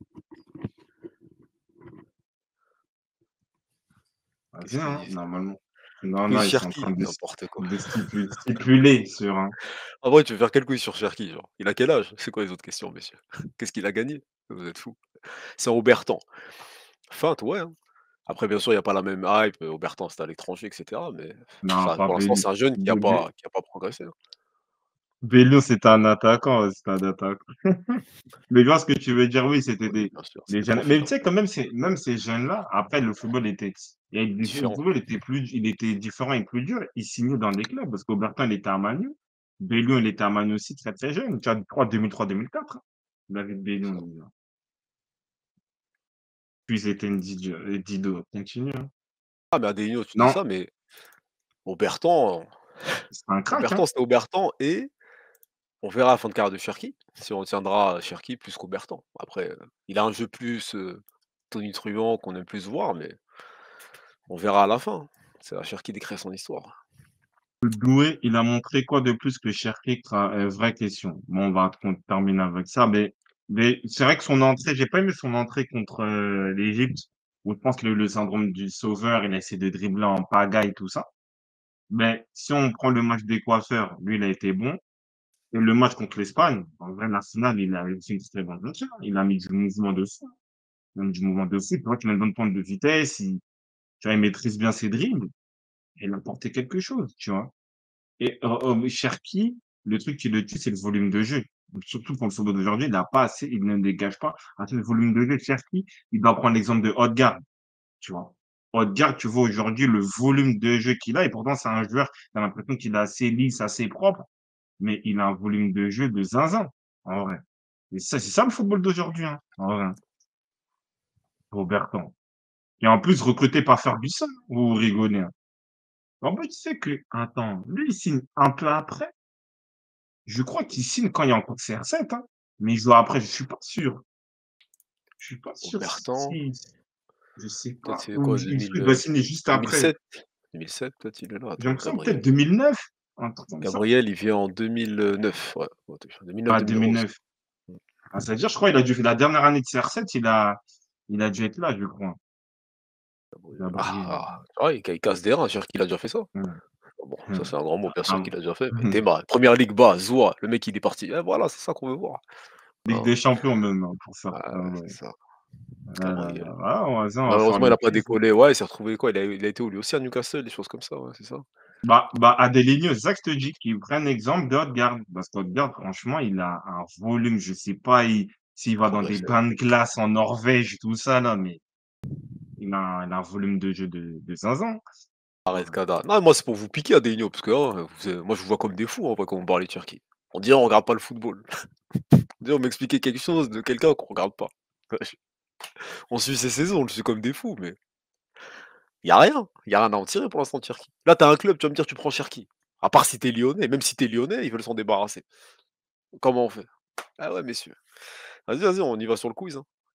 Qu'est-ce Vas-y, qu'il hein, dit? normalement. Non, non, Quiz ils sont en Cherki, train n'importe quoi. stipuler sur, hein. En vrai, tu veux faire quel quiz sur Cherki, genre? Il a quel âge? C'est quoi les autres questions, messieurs? Qu'est-ce qu'il a gagné? Vous êtes fous. C'est un Aubertan. Feinte, ouais, hein. Après, bien sûr, il y a pas la même hype, Aubertan, c'était à l'étranger et cetera, mais Non, ça, pas pour l'instant, Bellu. c'est un jeune qui a pas qui a pas progressé, hein. Bellu, c'était un attaquant, c'était un attaquant. Mais je vois ce que tu veux dire, oui, c'était Oui, bien sûr, c'est des des jeunes. Mais profils, tu hein, sais, quand même, même ces jeunes-là, après, le football était, le différents. football était il était différent et plus dur. Ils signaient dans des clubs parce qu'Obertan, il était à Manu. Bellu, il était à Manu aussi très, très jeune. Tu vois, 2003-2004. David C'est Bellu, ça. puis c'était une Dido. Continue, hein. Ah, mais Adélinho, tu dis Non, ça, mais Aubertan c'est un crack, hein. Aubertan, c'était Aubertan et on verra la fin de carrière de Cherki, si on retiendra Cherki plus qu'Aubertan. Après, il a un jeu plus, tonitruant qu'on aime plus voir, mais on verra à la fin. C'est à Cherki d'écrire son histoire. Doué, il a montré quoi de plus que Cherki? Vraie question. Bon, on termine avec ça, mais c'est vrai que son entrée, j'ai pas aimé son entrée contre l'Égypte, où je pense qu'il a eu le syndrome du sauveur, il a essayé de dribbler en pagaille, tout ça. Mais si on prend le match des coiffeurs, lui, il a été bon. Et le match contre l'Espagne, en vrai, la finale, il a fait une très bonne action. Il a mis du mouvement dessus. Il a mis du mouvement dessus. Tu vois qu'il a une bonne pointe de vitesse. Tu vois, il maîtrise bien ses dribbles. Et il a apporté quelque chose, tu vois. Et Cherki, le truc qui le tue, c'est le volume de jeu. Surtout pour le football d'aujourd'hui, il n'a pas assez, il ne dégage pas assez de volume de jeu. Cherki, il doit prendre l'exemple de Odegaard, tu vois. Odegaard, tu vois aujourd'hui le volume de jeu qu'il a, et pourtant c'est un joueur, tu as l'impression qu'il est assez lisse, assez propre, mais il a un volume de jeu de zinzin, en vrai. Et ça, c'est ça le football d'aujourd'hui, hein, en vrai. Roberto. Et en plus, recruté par Ferguson, vous rigolez, hein. En fait, tu sais que, attends, lui, il signe un peu après. Je crois qu'il signe quand il y a encore CR7, hein, mais il joue après, je suis pas sûr. Je suis pas sûr Aubertan, je sais peut-être pas, c'est ou quoi il se trouve, il doit signer juste après. 2007? 2007 peut-être il est là, J'ai attends, l'impression Gabriel. peut-être 2009, un truc comme ça. Gabriel, il vient en 2009, ouais, ouais, Ah, 2009-2011. 2009. Ah, ça veut dire, je crois, il a dû faire la dernière année de CR7, il a dû être là, je crois. Gabriel. Ouais, il casse des reins, c'est-à-dire qu'il a déjà fait ça. Mmh, Bon, ça mmh. c'est un grand mot, bien sûr Ah, qu'il a déjà fait, mais Théma, première ligue bas, Zoua, le mec il est parti. Voilà, c'est ça qu'on veut voir. Ligue Hein, des champions même, hein, pour ça. ouais, Ah c'est ouais. ça, Ah là Gabriel. là. Ah, on va faire Malheureusement, il le a pas quiz, hein. décollé. Ouais, il s'est retrouvé quoi? Il a été où lui aussi à Newcastle, des choses comme ça, ouais, c'est ça? Adelinho, c'est ça que je te dis, qu'ils prennent exemple d'Odegaard. Parce qu'Odegaard, franchement, il a un volume, je sais pas, s'il va dans des Progressé. bains de glace en Norvège, tout ça, là, mais il a un volume de jeu de zinzin. Arrête Kada. Non, moi c'est pour vous piquer Adélinho, parce que hein, moi je vous vois comme des fous, en vrai, quand on parle de Turquie. On dirait on regarde pas le football. On dirait on m'expliquait quelque chose de quelqu'un qu'on regarde pas. On suit ses saisons, on le suit comme des fous, mais il y a rien à en tirer pour l'instant de Cherki. Là, tu as un club, tu vas me dire tu prends Cherki. À part si tu es lyonnais, même si tu es lyonnais, ils veulent s'en débarrasser. Comment on fait? Ah ouais, messieurs. Vas-y, on y va sur le quiz, hein.